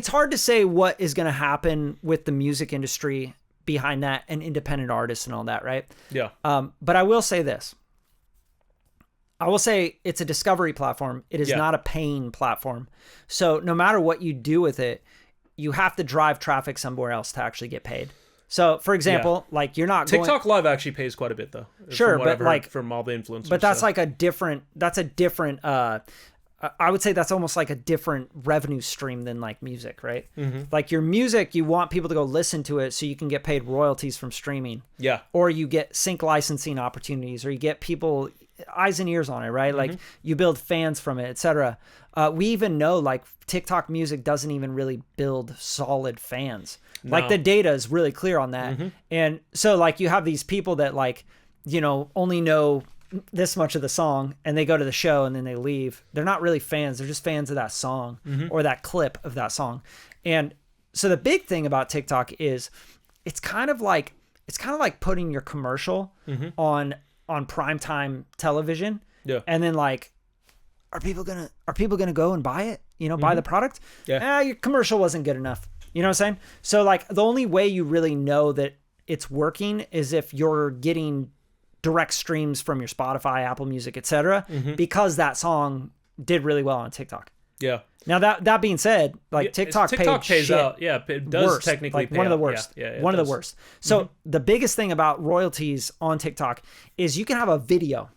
S1: hard to say what is going to happen with the music industry behind that and independent artists and all that, right?
S2: Yeah.
S1: But I will say this. I will say it's a discovery platform. It is not a paying platform. So no matter what you do with it, you have to drive traffic somewhere else to actually get paid. So for example, like you're not
S2: TikTok Live actually pays quite a bit though.
S1: Sure, but like
S2: from all the influencers.
S1: But that's like a different, I would say that's almost like a different revenue stream than like music, right? Like your music, you want people to go listen to it so you can get paid royalties from streaming.
S2: Yeah.
S1: Or you get sync licensing opportunities, or you get people eyes and ears on it, right? Like you build fans from it, etc. We even know like TikTok music doesn't even really build solid fans. No. Like the data is really clear on that. And so like you have these people that like, you know, only know this much of the song and they go to the show and then they leave. They're not really fans. They're just fans of that song or that clip of that song. And so the big thing about TikTok is it's kind of like putting your commercial on primetime television.
S2: Yeah.
S1: And then like, are people gonna go and buy it? You know, buy the product?
S2: Yeah.
S1: Your commercial wasn't good enough. You know what I'm saying? So like the only way you really know that it's working is if you're getting direct streams from your Spotify, Apple Music, etc. Because that song did really well on TikTok.
S2: Yeah.
S1: Now that being said, like TikTok pays shit
S2: out. Yeah, it does
S1: worst,
S2: technically
S1: like
S2: pay
S1: one of the
S2: out.
S1: worst.
S2: Yeah,
S1: one of the worst. So the biggest thing about royalties on TikTok is you can have a video.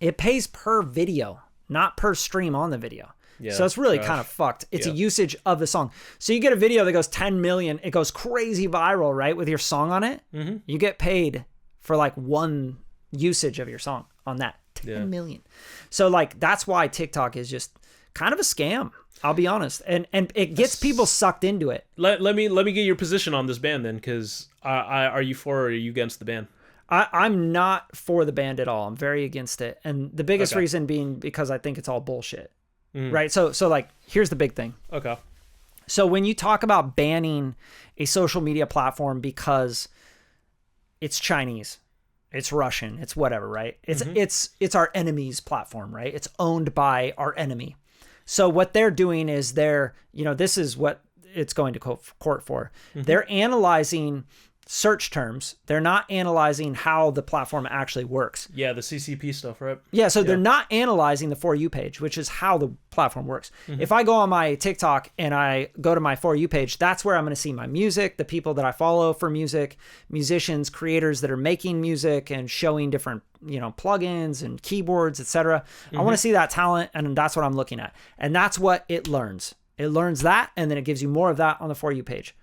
S1: It pays per video, not per stream on the video. Yeah, so it's really kind of fucked. It's a usage of the song. So you get a video that goes 10 million, it goes crazy viral, right? With your song on it, you get paid for like one usage of your song on that 10 million. So like that's why TikTok is just kind of a scam. I'll be honest, and it gets people sucked into it.
S2: Let me get your position on this ban then, because are you for or are you against the ban?
S1: I'm not for the ban at all. I'm very against it, and the biggest reason being because I think it's all bullshit. Right? So like here's the big thing.
S2: Okay.
S1: So when you talk about banning a social media platform because it's Chinese, it's Russian, it's whatever, right? It's our enemy's platform, right? It's owned by our enemy. So what they're doing is this is what it's going to court for. They're analyzing search terms. They're not analyzing how the platform actually works.
S2: Yeah, the CCP stuff, right?
S1: Yeah, so they're not analyzing the For You page, which is how the platform works. If I go on my TikTok and I go to my For You page, that's where I'm going to see my music, the people that I follow for music, musicians, creators that are making music and showing different, plugins and keyboards, etc. I want to see that talent, and that's what I'm looking at. And that's what it learns. It learns that, and then it gives you more of that on the For You page.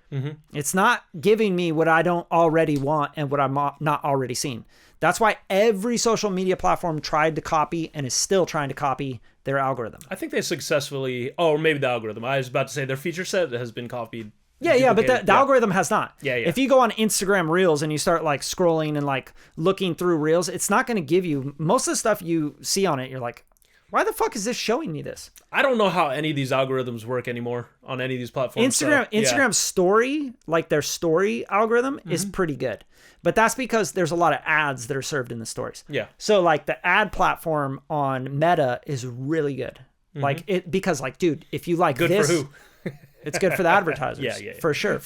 S1: It's not giving me what I don't already want and what I'm not already seeing. That's why every social media platform tried to copy and is still trying to copy their algorithm.
S2: I think they successfully, or maybe the algorithm. I was about to say their feature set has been copied.
S1: Yeah, but the algorithm has not.
S2: Yeah.
S1: If you go on Instagram Reels and you start like scrolling and like looking through Reels, it's not going to give you most of the stuff you see on it. You're like, why the fuck is this showing me this?
S2: I don't know how any of these algorithms work anymore on any of these platforms.
S1: Instagram story, like their story algorithm is pretty good. But that's because there's a lot of ads that are served in the stories.
S2: Yeah.
S1: So like the ad platform on Meta is really good. Like because like, dude, if you like
S2: good
S1: this,
S2: for who?
S1: It's good for the advertisers.
S2: Yeah.
S1: For sure.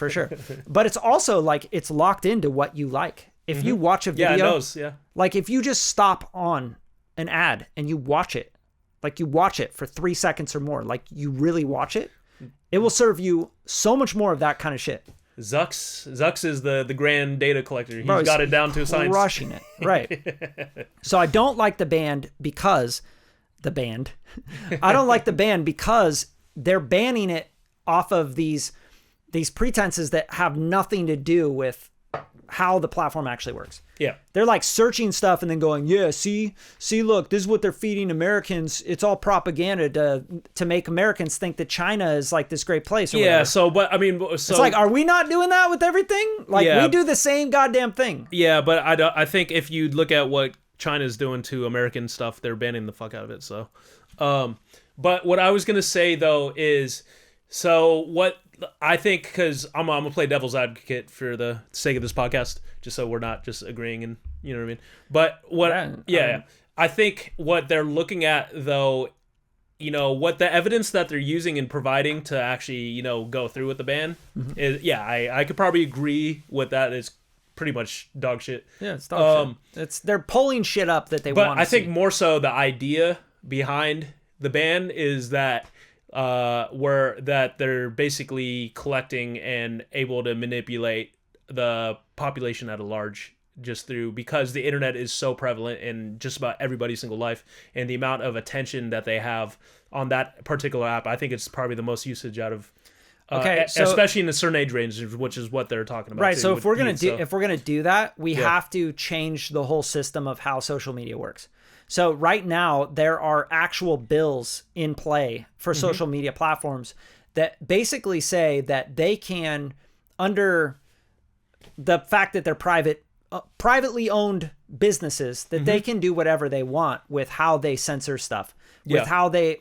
S1: But it's also like it's locked into what you like. If you watch a video,
S2: it knows,
S1: like if you just stop on an ad and you watch it, like you watch it for 3 seconds or more, like you really watch it, it will serve you so much more of that kind of shit.
S2: ZuZux is the grand data collector. He's got it down to a science.
S1: Crushing it, right. So I don't like the ban because the band. I don't like the ban because they're banning it off of these pretenses that have nothing to do with how the platform actually works.
S2: Yeah.
S1: They're like searching stuff and then going, yeah, see, look, this is what they're feeding Americans. It's all propaganda to make Americans think that China is like this great place. Or whatever.
S2: So, but I mean,
S1: it's like, are we not doing that with everything? Like we do the same goddamn thing.
S2: Yeah. But I think if you look at what China's doing to American stuff, they're banning the fuck out of it. So, but what I was going to say though is, so what I think, because I'm gonna play devil's advocate for the sake of this podcast, just so we're not just agreeing, and you know what I mean. But what, I think what they're looking at though, you know, what the evidence that they're using and providing to actually, you know, go through with the ban is, I could probably agree with that. It's pretty much dog shit.
S1: Yeah, it's dog shit. They're pulling shit up that they want.
S2: But I think more so the idea behind the ban is that. That they're basically collecting and able to manipulate the population at a large just through, because the internet is so prevalent in just about everybody's single life, and the amount of attention that they have on that particular app. I think it's probably the most usage out of especially in a certain age range, which is what they're talking about.
S1: Right. So if we're gonna do that, we have to change the whole system of how social media works. So right now, there are actual bills in play for social media platforms that basically say that they can, under the fact that they're privately owned businesses, that they can do whatever they want with how they censor stuff, with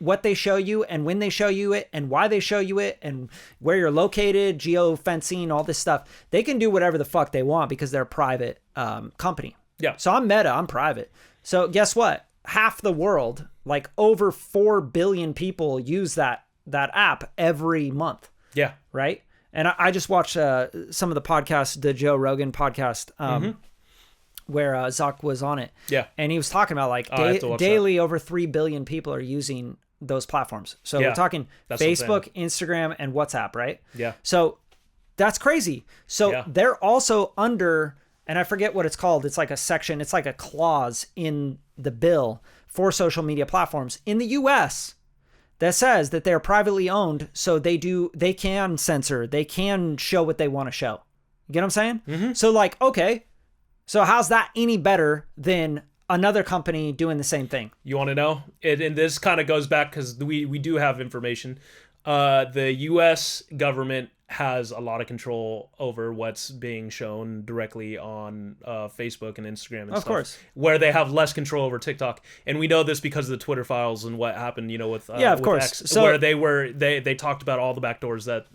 S1: what they show you and when they show you it and why they show you it and where you're located, geo-fencing, all this stuff. They can do whatever the fuck they want because they're a private company.
S2: Yeah.
S1: So I'm Meta, I'm private. So guess what? Half the world, like over 4 billion people, use that app every month.
S2: Yeah.
S1: Right. And I just watched some of the podcasts, the Joe Rogan podcast, where Zuck was on it.
S2: Yeah.
S1: And he was talking about like daily over 3 billion people are using those platforms. So we're talking Facebook, Instagram, and WhatsApp, right?
S2: Yeah.
S1: So that's crazy. So they're also under... And I forget what it's called. It's like a section. It's like a clause in the bill for social media platforms in the US that says that they're privately owned. So they can censor, they can show what they want to show. You get what I'm saying? Mm-hmm. So like, okay, so how's that any better than another company doing the same thing?
S2: You want to know? And this kind of goes back because we do have information. The US government has a lot of control over what's being shown directly on Facebook and Instagram and stuff.
S1: Of course.
S2: Where they have less control over TikTok. And we know this because of the Twitter files and what happened, you know, with
S1: of course.
S2: X, so, where they talked about all the backdoors that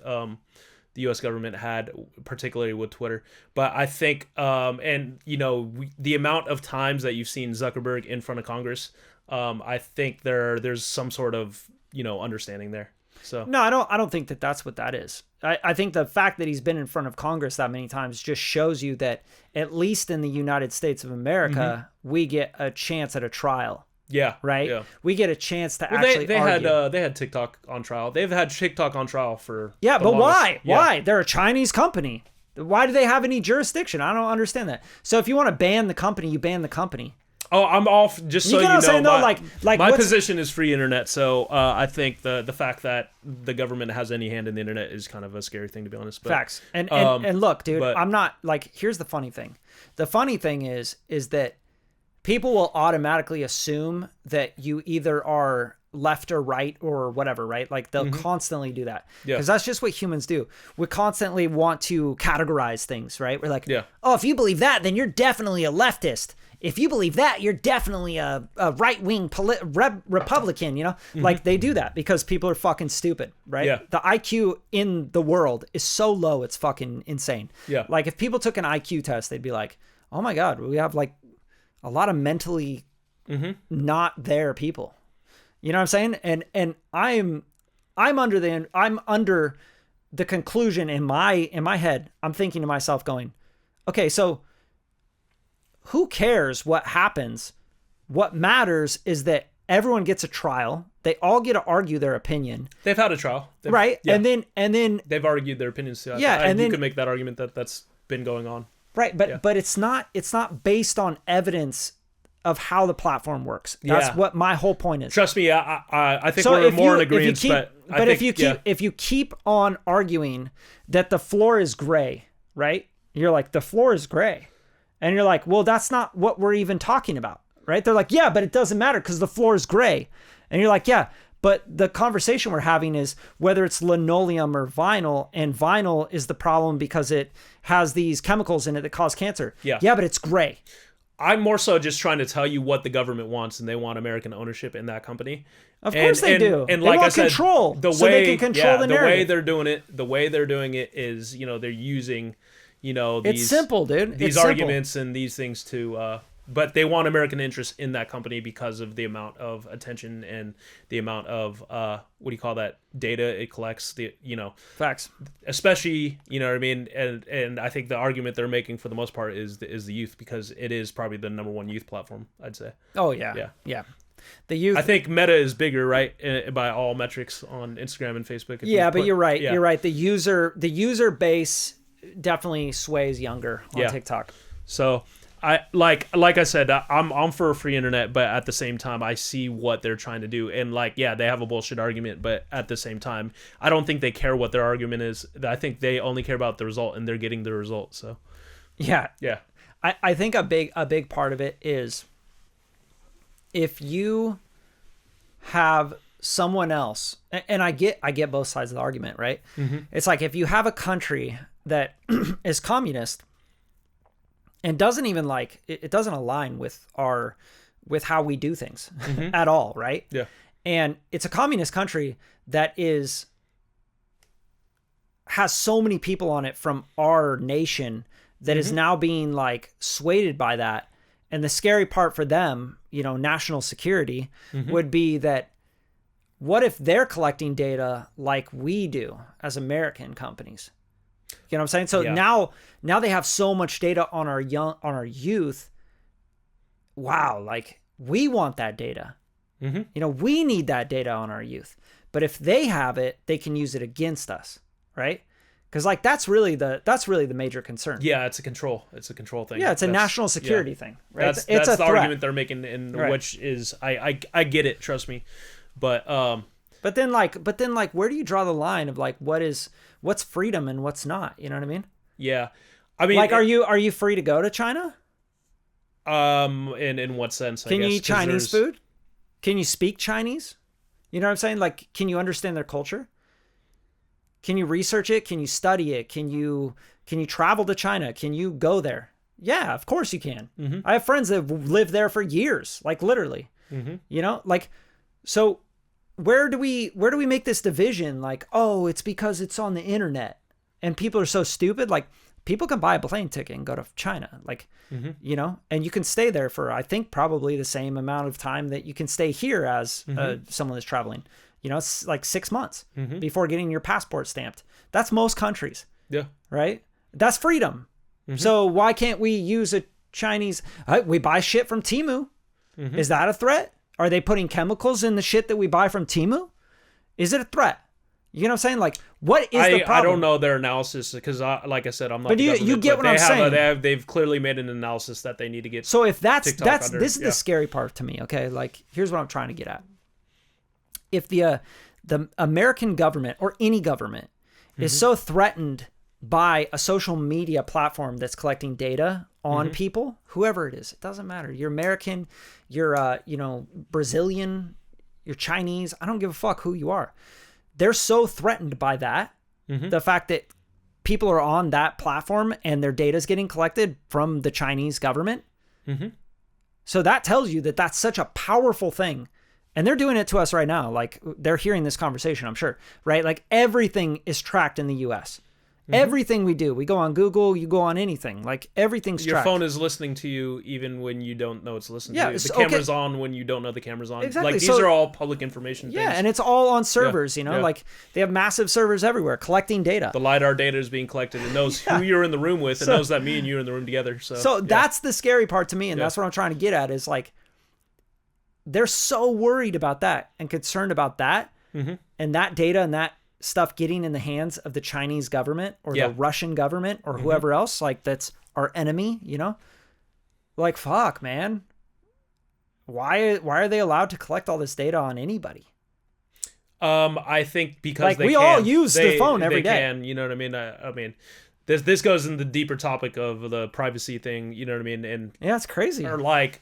S2: the US government had, particularly with Twitter. But I think, and you know, the amount of times that you've seen Zuckerberg in front of Congress, I think there's some sort of, you know, understanding there. So
S1: no, I don't think that that's what that is. I think the fact that he's been in front of Congress that many times just shows you that at least in the United States of America, we get a chance at a trial.
S2: Yeah.
S1: Right.
S2: Yeah.
S1: We get a chance to actually argue.
S2: They had TikTok on trial. They've had TikTok on trial for
S1: but why? Yeah. Why? They're a Chinese company. Why do they have any jurisdiction? I don't understand that. So if you want to ban the company, you ban the company.
S2: Oh, I'm off. Just so you know,
S1: saying, though, like
S2: my position is free internet. So I think the fact that the government has any hand in the internet is kind of a scary thing, to be honest. But,
S1: facts. And look, dude, I'm not like. Here's the funny thing. The funny thing is that people will automatically assume that you either are left or right or whatever, right? Like they'll constantly do that because that's just what humans do. We constantly want to categorize things, right? We're like, oh, if you believe that, then you're definitely a leftist. If you believe that, you're definitely a right-wing Republican, you know? Like, they do that because people are fucking stupid, right?
S2: Yeah.
S1: The IQ in the world is so low, it's fucking insane. Yeah. Like, if people took an IQ test, they'd be like, oh my God, we have, like, a lot of mentally not there people. You know what I'm saying? And I'm under the conclusion in my head, I'm thinking to myself going, okay, so who cares what happens? What matters is that everyone gets a trial. They all get to argue their opinion.
S2: They've had a trial.
S1: Right. Yeah. And then
S2: they've argued their opinions. So
S1: and
S2: you could make that argument that's been going on.
S1: Right. But it's not based on evidence of how the platform works. That's what my whole point is.
S2: Trust me, I think we're more in agreement.
S1: If you keep on arguing that the floor is gray, right? You're like, the floor is gray. And you're like, well, that's not what we're even talking about, right? They're like, yeah, but it doesn't matter because the floor is gray. And you're like, yeah, but the conversation we're having is whether it's linoleum or vinyl, and vinyl is the problem because it has these chemicals in it that cause cancer. Yeah, but it's gray.
S2: I'm more so just trying to tell you what the government wants, and they want American ownership in that company.
S1: Of course they do. And like I said, control, they can control the narrative.
S2: The way they're doing it is, they're using, these,
S1: it's simple, dude.
S2: These arguments and these things to, but they want American interests in that company because of the amount of attention and the amount of data it collects.
S1: Facts.
S2: Especially, you know what I mean, and I think the argument they're making for the most part is the youth, because it is probably the number one youth platform, I'd say.
S1: Oh yeah. The youth.
S2: I think Meta is bigger, right, by all metrics on Instagram and Facebook.
S1: But you're right. Yeah. You're right. The user base definitely sways younger on TikTok.
S2: So I like I said, I'm for a free internet, but at the same time, I see what they're trying to do, and they have a bullshit argument, but at the same time, I don't think they care what their argument is. I think they only care about the result, and they're getting the result. So,
S1: yeah. I think a big part of it is if you have someone else, and I get both sides of the argument, right? Mm-hmm. It's like if you have a country that is communist and doesn't even it doesn't align with how we do things at all, right?
S2: Yeah.
S1: And it's a communist country that has so many people on it from our nation that is now being swayed by that. And the scary part for them, national security would be that what if they're collecting data like we do as American companies? You know what I'm saying? So now they have so much data on our youth. Wow, we want that data. We need that data on our youth. But if they have it, they can use it against us, right? Because that's really the major concern.
S2: Yeah, it's a control thing.
S1: Yeah, it's a national security thing, right?
S2: That's the threat. Argument they're making, which is I get it. Trust me, but
S1: then where do you draw the line of what's freedom and what's not? You know what I mean?
S2: Yeah, I mean,
S1: are you free to go to China?
S2: In what sense?
S1: Can you eat Chinese food? Can you speak Chinese? You know what I'm saying? Can you understand their culture? Can you research it? Can you study it? Can you travel to China? Can you go there? Yeah, of course you can. Mm-hmm. I have friends that have lived there for years, literally. Mm-hmm. So where do we make this division? It's because it's on the internet and people are so stupid. People can buy a plane ticket and go to China, and you can stay there for, I think, probably the same amount of time that you can stay here as someone that's traveling. It's 6 months before getting your passport stamped. That's most countries.
S2: Yeah.
S1: Right? That's freedom. Mm-hmm. So why can't we use a Chinese... we buy shit from Temu. Mm-hmm. Is that a threat? Are they putting chemicals in the shit that we buy from Temu? Is it a threat? You know what I'm saying? What is the problem?
S2: I don't know their analysis because, like I said, I'm not.
S1: But you get what I'm saying.
S2: They've clearly made an analysis that they need to get.
S1: So if this is the scary part to me. Okay, here's what I'm trying to get at. If the American government or any government is so threatened by a social media platform that's collecting data on people, whoever it is, it doesn't matter. You're American, you're Brazilian, you're Chinese. I don't give a fuck who you are. They're so threatened by that, the fact that people are on that platform and their data is getting collected from the Chinese government. Mm-hmm. So that tells you that that's such a powerful thing. And they're doing it to us right now. They're hearing this conversation, I'm sure, right? Everything is tracked in the US. Everything we do, we go on Google, you go on anything, everything's tracked.
S2: Your phone is listening to you even when you don't know it's listening to you. The camera's on when you don't know the camera's on.
S1: Exactly.
S2: These are all public information things.
S1: Yeah, and it's all on servers, they have massive servers everywhere collecting data.
S2: The LiDAR data is being collected. It knows who you're in the room with. It knows that me and you are in the room together. So
S1: that's the scary part to me, and that's what I'm trying to get at is they're so worried about that and concerned about that and that data and that stuff getting in the hands of the Chinese government or the Russian government or whoever else that's our enemy, fuck, man. why are they allowed to collect all this data on anybody?
S2: I think because
S1: like we all use the phone every day.
S2: You know what I mean? I mean, this goes in the deeper topic of the privacy thing. You know what I mean? And
S1: yeah, it's crazy.
S2: Or like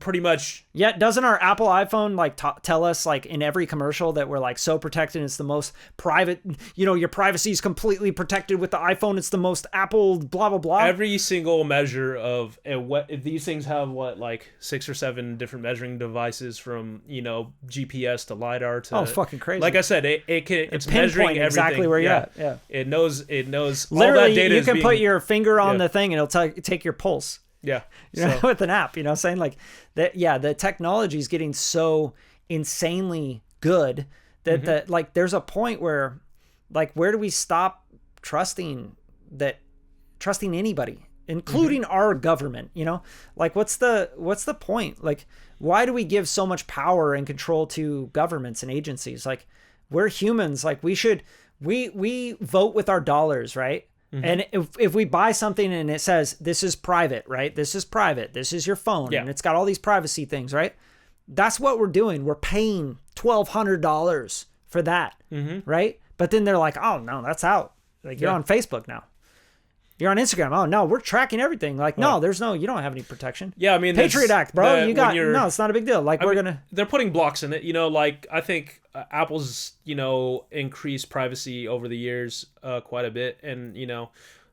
S2: pretty much.
S1: Yeah, doesn't our Apple iPhone like tell us like in every commercial that we're like so protected? It's the most private. You know, your privacy is completely protected with the iPhone. It's the most Apple blah blah blah.
S2: Every single measure of what these things have like 6 or 7 different measuring devices from GPS to LiDAR to
S1: fucking crazy.
S2: Like I said, it's measuring everything.
S1: Exactly where you're at. Yeah,
S2: it knows
S1: literally all that data. You can put your finger on the thing and it'll take your pulse.
S2: Yeah.
S1: With an app, saying like that. Yeah. The technology is getting so insanely good that like, there's a point where like, where do we stop trusting anybody, including our government, like what's the point? Like, why do we give so much power and control to governments and agencies? Like, we're humans. Like we vote with our dollars, right? And if we buy something and it says, this is private, right? This is private. This is your phone. Yeah. And it's got all these privacy things, right? That's what we're doing. We're paying $1,200 for that, right? But then they're like, oh, no, that's out. Like, you're on Facebook now. You're on Instagram. Oh, no, we're tracking everything. Like, no, you don't have any protection.
S2: Yeah, I mean,
S1: Patriot Act, bro. No, it's not a big deal. Like,
S2: they're putting blocks in it. Like, I think Apple's, increased privacy over the years quite a bit. And,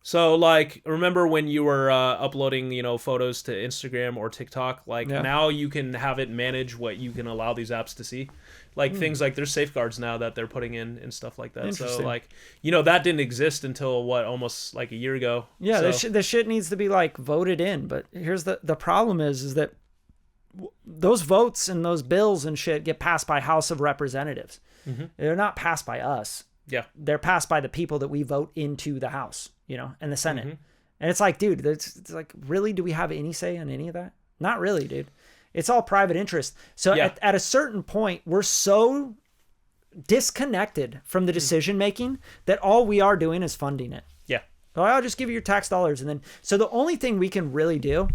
S2: so like, remember when you were uploading, photos to Instagram or TikTok? Like, now you can have it manage what you can allow these apps to see. Like things like there's safeguards now that they're putting in and stuff like that. So like, that didn't exist until almost like a year ago.
S1: Yeah,
S2: so.
S1: the shit needs to be like voted in. But here's the problem is that those votes and those bills and shit get passed by House of Representatives. They're not passed by us.
S2: Yeah,
S1: they're passed by the people that we vote into the House, and the Senate. And it's like, dude, it's like, really, do we have any say in any of that? Not really, dude. It's all private interest. So at a certain point, we're so disconnected from the decision making that all we are doing is funding it.
S2: Yeah.
S1: Well, I'll just give you your tax dollars. And then, so the only thing we can really do,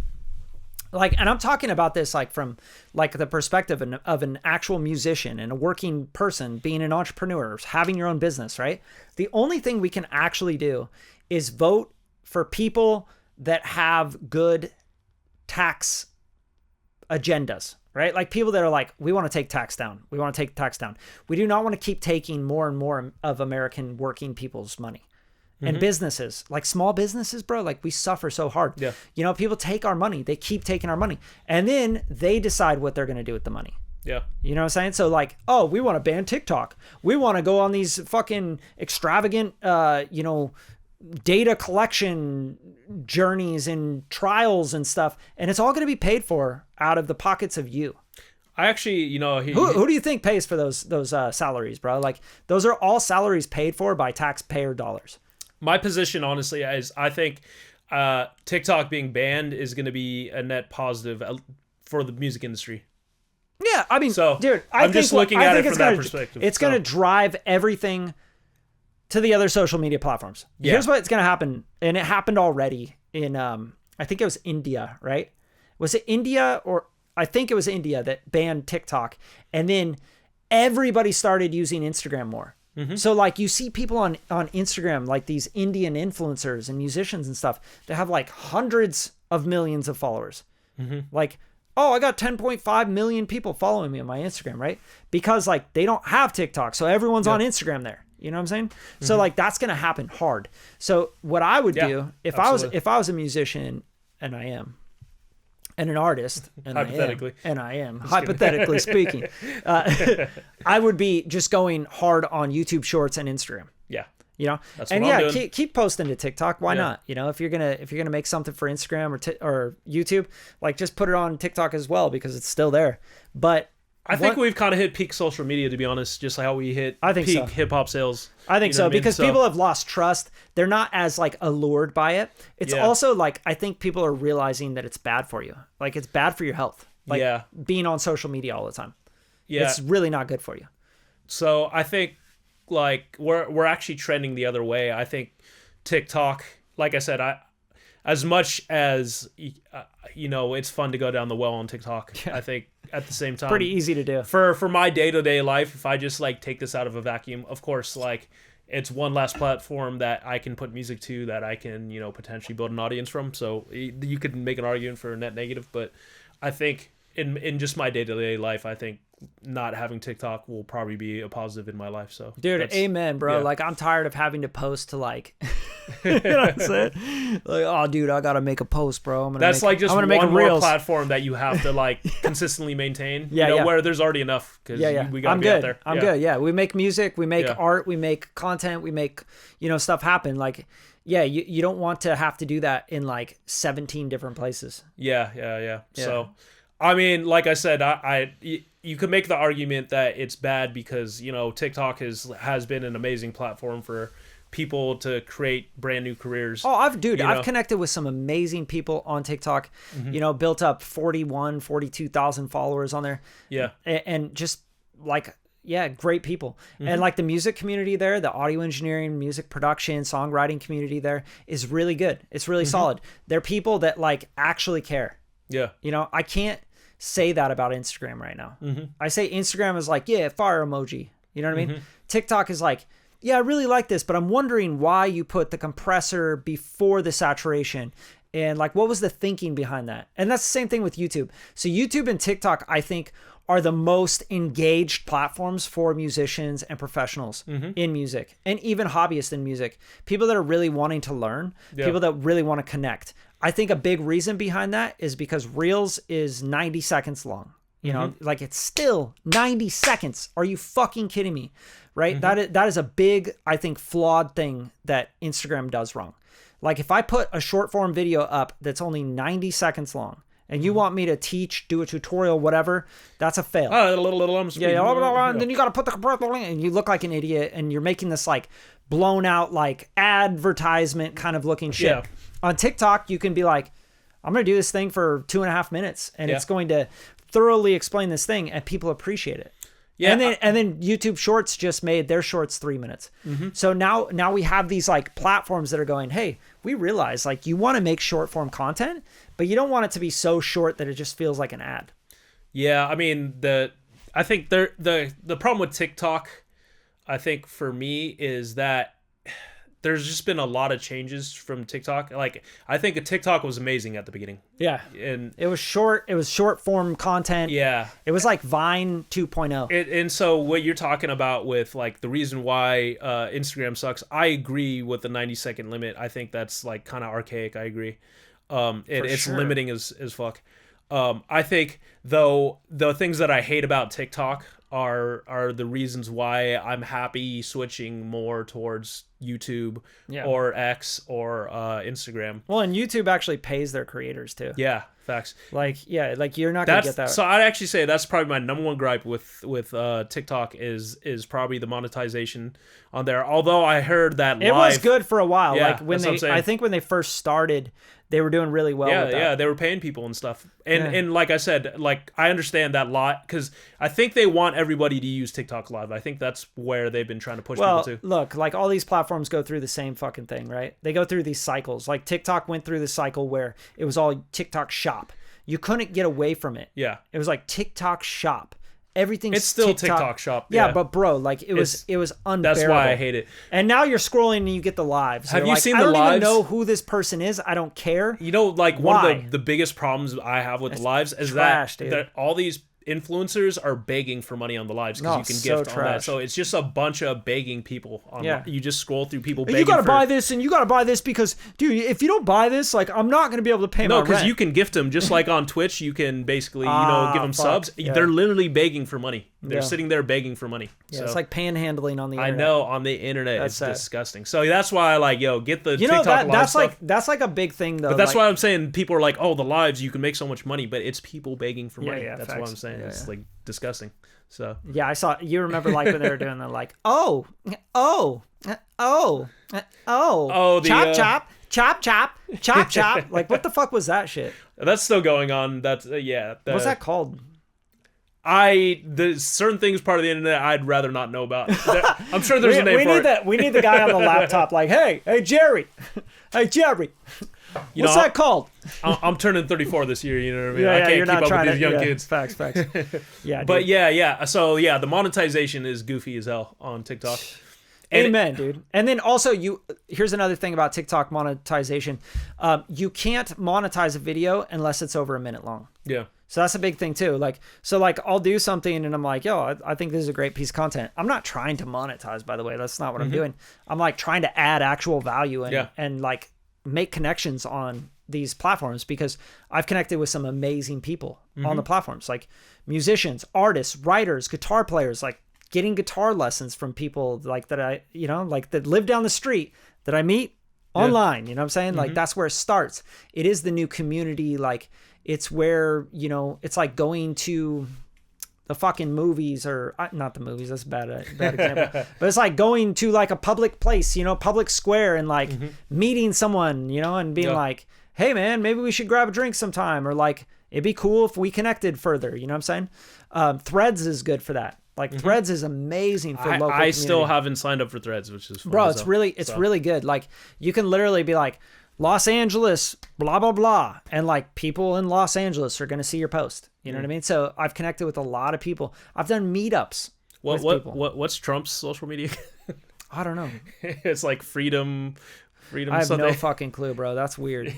S1: like, and I'm talking about this like from like the perspective of an actual musician and a working person, being an entrepreneur, having your own business, right? The only thing we can actually do is vote for people that have good tax agendas, right? Like people that are like, we want to take tax down. We want to take tax down. We do not want to keep taking more and more of American working people's money. And businesses, like small businesses, bro, like we suffer so hard.
S2: Yeah.
S1: People take our money. They keep taking our money. And then they decide what they're going to do with the money.
S2: Yeah.
S1: You know what I'm saying? So like, oh, we want to ban TikTok. We want to go on these fucking extravagant, data collection journeys and trials and stuff. And it's all going to be paid for out of the pockets of you.
S2: I actually,
S1: who do you think pays for those salaries, bro? Like those are all salaries paid for by taxpayer dollars.
S2: My position, honestly, is I think TikTok being banned is going to be a net positive for the music industry.
S1: Yeah, I mean,
S2: so,
S1: dude,
S2: I'm just looking at it from that perspective.
S1: It's going to drive everything to the other social media platforms. Yeah. Here's what's going to happen, and it happened already in, I think it was India, right? Was it India or I think it was India that banned TikTok, and then everybody started using Instagram more. So like you see people on Instagram, like these Indian influencers and musicians and stuff that have like hundreds of millions of followers. Like, oh, I got 10.5 million people following me on my Instagram, right? Because like they don't have TikTok. So everyone's on Instagram there. You know what I'm saying? So like that's going to happen hard. So what I would do if I was a musician, and I am, and an artist, and I am hypothetically speaking, I would be just going hard on YouTube Shorts and Instagram.
S2: Yeah,
S1: That's and yeah, keep posting to TikTok. Why not? If you're gonna make something for Instagram or YouTube, like just put it on TikTok as well because it's still there. But
S2: I think we've kind of hit peak social media, to be honest, just like how we hit peak hip hop sales.
S1: I think so, because people have lost trust. They're not as like allured by it. It's also like, I think people are realizing that it's bad for you. Like it's bad for your health. Like being on social media all the time. Yeah. It's really not good for you.
S2: So I think like we're actually trending the other way. I think TikTok, like I said, as much as it's fun to go down the well on TikTok. I think at the same time,
S1: pretty easy to do
S2: for my day-to-day life. If I just like take this out of a vacuum, of course, like it's one last platform that I can put music to, that I can potentially build an audience from. So you could make an argument for net negative, but I think in just my day-to-day life, I think not having TikTok will probably be a positive in my life. So
S1: dude, amen, bro. Yeah. Like I'm tired of having to post to like you know what I'm saying? Like, oh dude, I gotta make a post, bro. I'm gonna
S2: one more platform that you have to like consistently maintain. Where there's already enough, because we gotta be out there.
S1: I'm good. Yeah, we make music, we make art, we make content, we make stuff happen. Like you don't want to have to do that in like 17 different places.
S2: Yeah. So I mean, like I said, you could make the argument that it's bad because TikTok has been an amazing platform for people to create brand new careers.
S1: Oh, I've connected with some amazing people on TikTok. Built up 42,000 followers on there.
S2: Yeah,
S1: and just like great people. And like the music community there, the audio engineering, music production, songwriting community there is really good. It's really solid. They're people that like actually care.
S2: Yeah,
S1: I can't say that about Instagram right now. I say Instagram is like, fire emoji. You know what I mean? TikTok is like, I really like this, but I'm wondering why you put the compressor before the saturation, and like, what was the thinking behind that? And that's the same thing with YouTube. So YouTube and TikTok, I think, are the most engaged platforms for musicians and professionals in music, and even hobbyists in music. People that are really wanting to learn, people that really want to connect. I think a big reason behind that is because Reels is 90 seconds long. Like it's still 90 seconds. Are you fucking kidding me? Right? That is a big, I think, flawed thing that Instagram does wrong. Like if I put a short form video up that's only 90 seconds long, and you want me to teach, do a tutorial, whatever, that's a fail. And then you got to put the compressor in, and you look like an idiot, and you're making this like blown out like advertisement kind of looking shit. Yeah. On TikTok, you can be like, I'm going to do this thing for 2.5 minutes, and it's going to thoroughly explain this thing, and people appreciate it. Yeah. And then YouTube Shorts just made their shorts 3 minutes. So now we have these like platforms that are going, hey, we realize like you want to make short form content, but you don't want it to be so short that it just feels like an ad.
S2: Yeah, I mean I think the problem with TikTok, I think for me, is that there's just been a lot of changes from TikTok. Like I think a TikTok was amazing at the beginning.
S1: Yeah.
S2: And
S1: it was short form content.
S2: Yeah.
S1: It was like Vine 2.0.
S2: And so what you're talking about with like the reason why Instagram sucks, I agree with the 90-second limit. I think that's like kind of archaic. I agree. It's limiting as fuck. I think though the things that I hate about TikTok are the reasons why I'm happy switching more towards YouTube or X or Instagram.
S1: Well, and YouTube actually pays their creators too.
S2: Yeah, facts.
S1: Like you're not gonna get that.
S2: So I'd actually say that's probably my number one gripe with TikTok is probably the monetization on there. Although I heard that
S1: it was good for a while. Yeah, like when I think when they first started, they were doing really well. With that.
S2: Yeah, they were paying people and stuff. And like I said, like I understand that lot because I think they want everybody to use TikTok Live. I think that's where they've been trying to push people to.
S1: Look, like all these platforms go through the same fucking thing, right? They go through these cycles. Like TikTok went through the cycle where it was all TikTok Shop. You couldn't get away from it.
S2: Yeah.
S1: It was like TikTok Shop. Everything's
S2: it's still TikTok Shop.
S1: Yeah, but bro, like it was unbearable.
S2: That's why I hate it.
S1: And now you're scrolling and you get the lives.
S2: Have you seen the lives?
S1: I don't even know who this person is. I don't care.
S2: Like one of the biggest problems I have with the lives is that all these influencers are begging for money on the lives because you can gift on that. So it's just a bunch of begging people on you just scroll through people begging.
S1: You gotta buy this and you gotta buy this because, dude, if you don't buy this, like I'm not gonna be able to pay my rent.
S2: No, because you can gift them just like on Twitch. You can basically give them subs. Yeah. They're literally begging for money. They're sitting there begging for money.
S1: Yeah, so, it's like panhandling on the internet.
S2: I know, on the internet. It's disgusting. So that's why I like, get the TikTok live stuff.
S1: That's like a big thing though.
S2: But that's why I'm saying people are like, oh, the lives, you can make so much money, but it's people begging for money. That's what I'm saying. It's like disgusting. So
S1: yeah, I saw. You remember like when they were doing the like, chop. Like what the fuck was that shit?
S2: That's still going on. That's
S1: what's that called?
S2: The certain things part of the internet I'd rather not know about. I'm sure there's a name for it.
S1: We need the guy on the laptop like, hey Jerry. What's that called?
S2: I'm turning 34 this year. You know what I mean?
S1: Yeah,
S2: I can't
S1: you're
S2: keep
S1: not
S2: up
S1: trying
S2: with these young
S1: to,
S2: kids.
S1: Facts. Yeah,
S2: but
S1: dude.
S2: yeah. So yeah, the monetization is goofy as hell on TikTok. And
S1: Amen, dude. And then also, here's another thing about TikTok monetization. You can't monetize a video unless it's over a minute long.
S2: Yeah.
S1: So that's a big thing too. Like I'll do something and I'm like, yo, I think this is a great piece of content. I'm not trying to monetize, by the way. That's not what I'm doing. I'm like trying to add actual value and like make connections on these platforms, because I've connected with some amazing people on the platforms, like musicians, artists, writers, guitar players, like getting guitar lessons from people like that that live down the street that I meet online. You know what I'm saying? Like that's where it starts. It is the new community. Like it's where, it's like going to the fucking movies, or not the movies. That's a bad example. But it's like going to like a public place, public square, and like meeting someone, and being like, hey man, maybe we should grab a drink sometime, or like, it'd be cool if we connected further. You know what I'm saying? Threads is good for that. Like Threads is amazing for local community.
S2: I still haven't signed up for Threads, which is fun.
S1: Bro, it's really good. Like you can literally be like, Los Angeles, blah, blah, blah. And like people in Los Angeles are going to see your post. You know what I mean? So I've connected with a lot of people. I've done meetups with people.
S2: What's Trump's social media?
S1: I don't know.
S2: It's like freedom
S1: I have
S2: something.
S1: no fucking clue, bro. That's weird.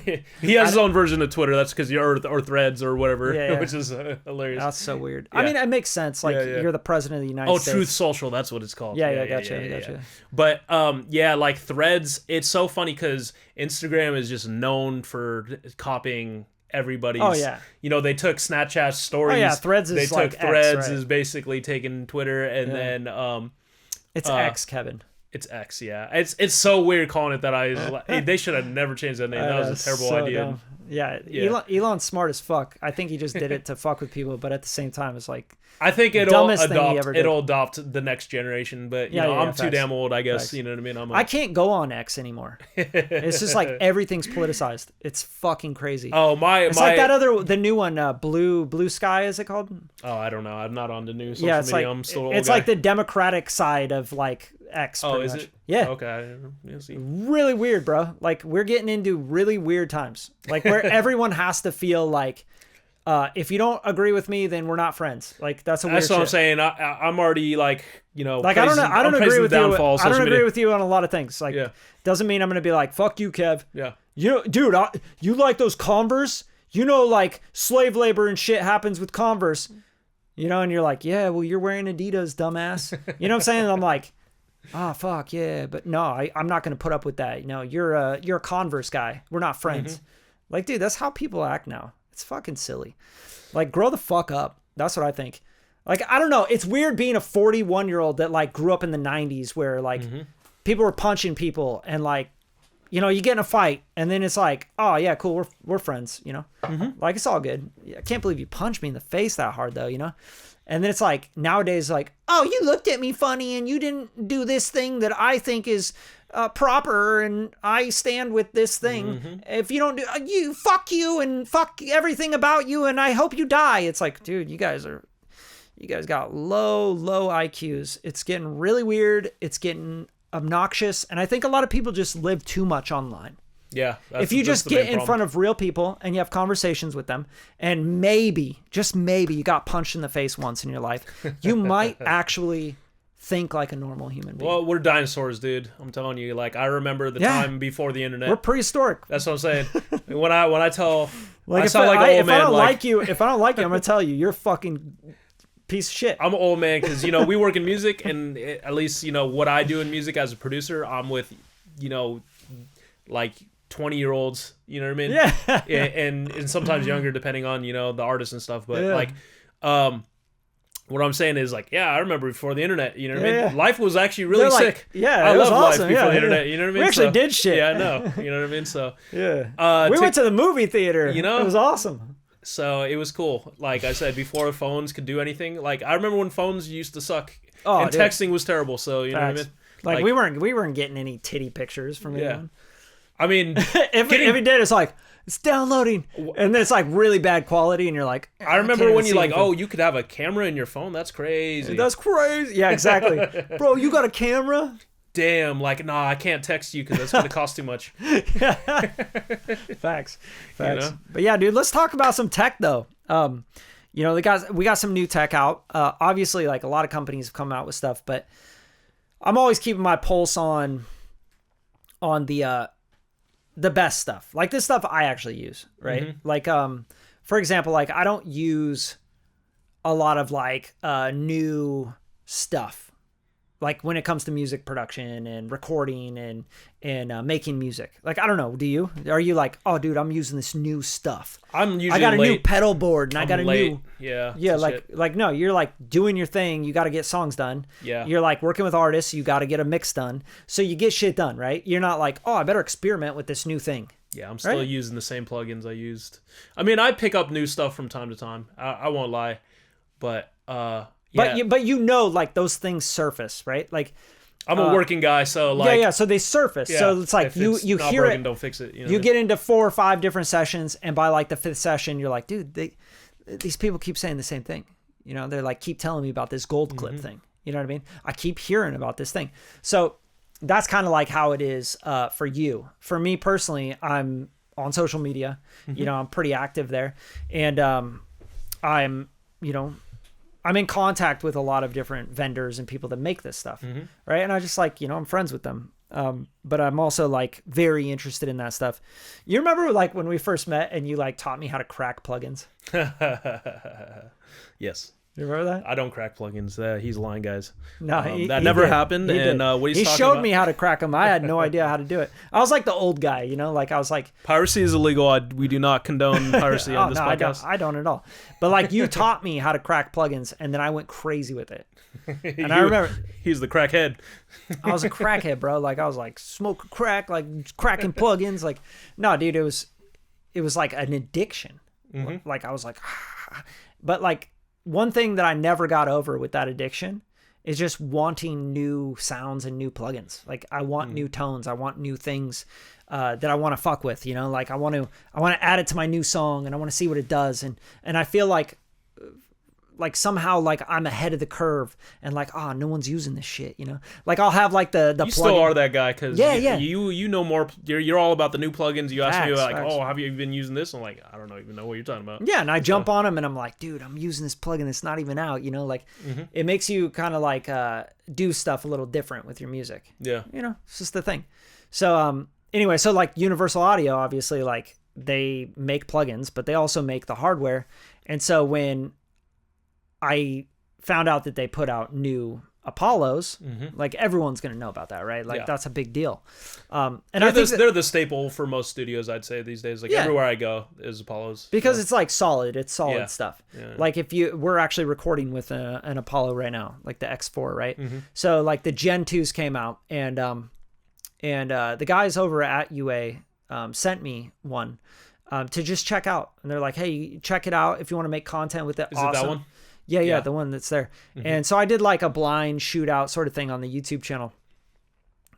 S2: He has his own version of Twitter. That's because you're or Threads or whatever, which is hilarious.
S1: That's so weird. Yeah. I mean, it makes sense. Like you're the president of the United States.
S2: Truth Social. That's what it's called.
S1: Yeah, gotcha.
S2: But like Threads, it's so funny because Instagram is just known for copying everybody's.
S1: Oh yeah.
S2: They took Snapchat stories.
S1: Oh yeah, Threads is
S2: they
S1: like
S2: took Threads
S1: X, right?
S2: is basically taking Twitter, and then
S1: it's X, Kevin.
S2: It's X, yeah. It's so weird calling it that. They should have never changed that name. That was a terrible idea.
S1: Dumb. Yeah. Elon's smart as fuck. I think he just did it to fuck with people, but at the same time, it's like
S2: I think it'll adopt the next generation. But I'm too damn old, I guess. Facts. You know what I mean?
S1: I can't go on X anymore. It's just like everything's politicized. It's fucking crazy.
S2: Oh
S1: it's like the new one, Blue Sky, is it called?
S2: Oh, I don't know. I'm not on the new social media.
S1: Like,
S2: I'm still old
S1: it's
S2: guy.
S1: Like the Democratic side of like X.
S2: Oh, is
S1: much.
S2: it?
S1: Yeah.
S2: Okay. See.
S1: Really weird, bro. Like we're getting into really weird times. Like where everyone has to feel like, if you don't agree with me, then we're not friends. Like that's what
S2: I'm saying. I'm already like,
S1: like I don't agree with you. I don't agree with you on a lot of things. Like doesn't mean I'm gonna be like, fuck you, Kev.
S2: Yeah.
S1: Dude, you like those Converse? Like slave labor and shit happens with Converse. And you're like, yeah, well, you're wearing Adidas, dumbass. You know what I'm saying? And I'm like, oh, fuck, yeah. But no, I'm not going to put up with that. You're a Converse guy. We're not friends. Like, dude, that's how people act now. It's fucking silly. Like, grow the fuck up. That's what I think. Like, I don't know. It's weird being a 41-year-old that, like, grew up in the 90s where, like, people were punching people and, like, you get in a fight and then it's like, oh, yeah, cool. We're friends, Like, it's all good. I can't believe you punched me in the face that hard, though, And then it's like, nowadays, like, oh, you looked at me funny and you didn't do this thing that I think is proper and I stand with this thing. If you don't do, fuck you and fuck everything about you and I hope you die. It's like, dude, you guys got low IQs. It's getting really weird. It's getting obnoxious. And I think a lot of people just live too much online.
S2: Yeah.
S1: If you just get in front of real people and you have conversations with them and maybe, just maybe, you got punched in the face once in your life, you might actually think like a normal human being.
S2: Well, we're dinosaurs, dude. I'm telling you. Like, I remember the time before the internet.
S1: We're prehistoric.
S2: That's what I'm saying. when I tell,
S1: like,
S2: I
S1: if
S2: sound like an old man.
S1: If I don't like you, I'm gonna tell you, you're a fucking piece of shit.
S2: I'm an old man because we work in music, and at least what I do in music as a producer, I'm with like 20-year-olds, you know what I mean?
S1: Yeah.
S2: and sometimes younger depending on the artist and stuff, but like what I'm saying is like, I remember before the internet, you know what I mean? Life was actually really sick.
S1: I
S2: love
S1: awesome.
S2: life before the internet, you know what I mean?
S1: We actually did shit.
S2: Yeah, I know. You know what I mean? So
S1: we went to the movie theater. It was awesome.
S2: So it was cool. Like I said, before phones could do anything. Like I remember when phones used to suck.
S1: Oh,
S2: and texting was terrible. So you know what I mean?
S1: Like we weren't getting any titty pictures from anyone.
S2: I mean,
S1: every day it's like, it's downloading, and then it's like really bad quality, and you're like,
S2: I remember when you're like, oh, you could have a camera in your phone. That's crazy.
S1: That's crazy. Yeah, exactly. Bro, you got a camera?
S2: damn, like, nah, I can't text you because that's going to cost too much.
S1: Facts. You know? But yeah, dude, let's talk about some tech though. You know, we got some new tech out. Obviously, like a lot of companies have come out with stuff, but I'm always keeping my pulse on the best stuff. Like this stuff I actually use, right? Mm-hmm. Like, for example, like I don't use a lot of like new stuff. Like when it comes to music production and recording and making music. Like, I don't know. Do you? Are you like, oh, dude, I'm using this new stuff.
S2: I'm usually
S1: I got a
S2: late.
S1: new pedal board and I got a
S2: late.
S1: new.
S2: Yeah.
S1: Like no, you're like doing your thing. You got to get songs done.
S2: Yeah.
S1: You're like working with artists. You got to get a mix done. So you get shit done, right? You're not like, oh, I better experiment with this new thing.
S2: Yeah, I'm still using the same plugins I used. I mean, I pick up new stuff from time to time. I won't lie. But, yeah.
S1: But you know, like those things surface, right? Like,
S2: I'm a working guy, so like
S1: yeah. So they surface. Yeah, so it's like you hear
S2: broken,
S1: it,
S2: don't fix it. You know
S1: you get into 4 or 5 different sessions, and by like the 5th session, you're like, dude, these people keep saying the same thing. You know, they're like keep telling me about this gold clip thing. You know what I mean? I keep hearing about this thing. So that's kind of like how it is for you. For me personally, I'm on social media. You know, I'm pretty active there, and I'm in contact with a lot of different vendors and people that make this stuff, right? And I just like, I'm friends with them. But I'm also like very interested in that stuff. You remember like when we first met and you like taught me how to crack plugins?
S2: Yes.
S1: You remember that?
S2: I don't crack plugins. He's lying, guys.
S1: No,
S2: that never happened. And what he's
S1: he
S2: talking
S1: showed
S2: about...
S1: me how to crack them. I had no idea how to do it. I was like the old guy, like I was like,
S2: piracy is illegal. We do not condone piracy on this podcast.
S1: I don't at all. But like you taught me how to crack plugins, and then I went crazy with it. And I remember
S2: he's the crackhead.
S1: I was a crackhead, bro. Like I was like smoke crack, like cracking plugins. Like no, dude, it was like an addiction. Like I was like, but like. One thing that I never got over with that addiction is just wanting new sounds and new plugins. Like I want new tones. I want new things that I want to fuck with, like I want to add it to my new song and I want to see what it does. And I feel like somehow like I'm ahead of the curve and like, no one's using this shit, like I'll have like the
S2: you still are that guy. Cause you know more, you're all about the new plugins. You ask me like, have you even using this? I'm like, I don't even know what you're talking about.
S1: Yeah. And I jump on them and I'm like, dude, I'm using this plugin that's not even out, like it makes you kind of like do stuff a little different with your music.
S2: Yeah.
S1: It's just the thing. So anyway, so like Universal Audio, obviously like they make plugins, but they also make the hardware. And so when I found out that they put out new Apollos, like everyone's going to know about that, right? Like that's a big deal. And
S2: they're the staple for most studios, I'd say these days. Like everywhere I go is Apollos.
S1: Because it's like solid. It's solid stuff. Yeah. Like we're actually recording with an Apollo right now, like the X4, right? So like the Gen 2s came out and the guys over at UA sent me one to just check out. And they're like, hey, check it out if you want to make content with it.
S2: Is it that one?
S1: Yeah, the one that's there. And so I did like a blind shootout sort of thing on the YouTube channel,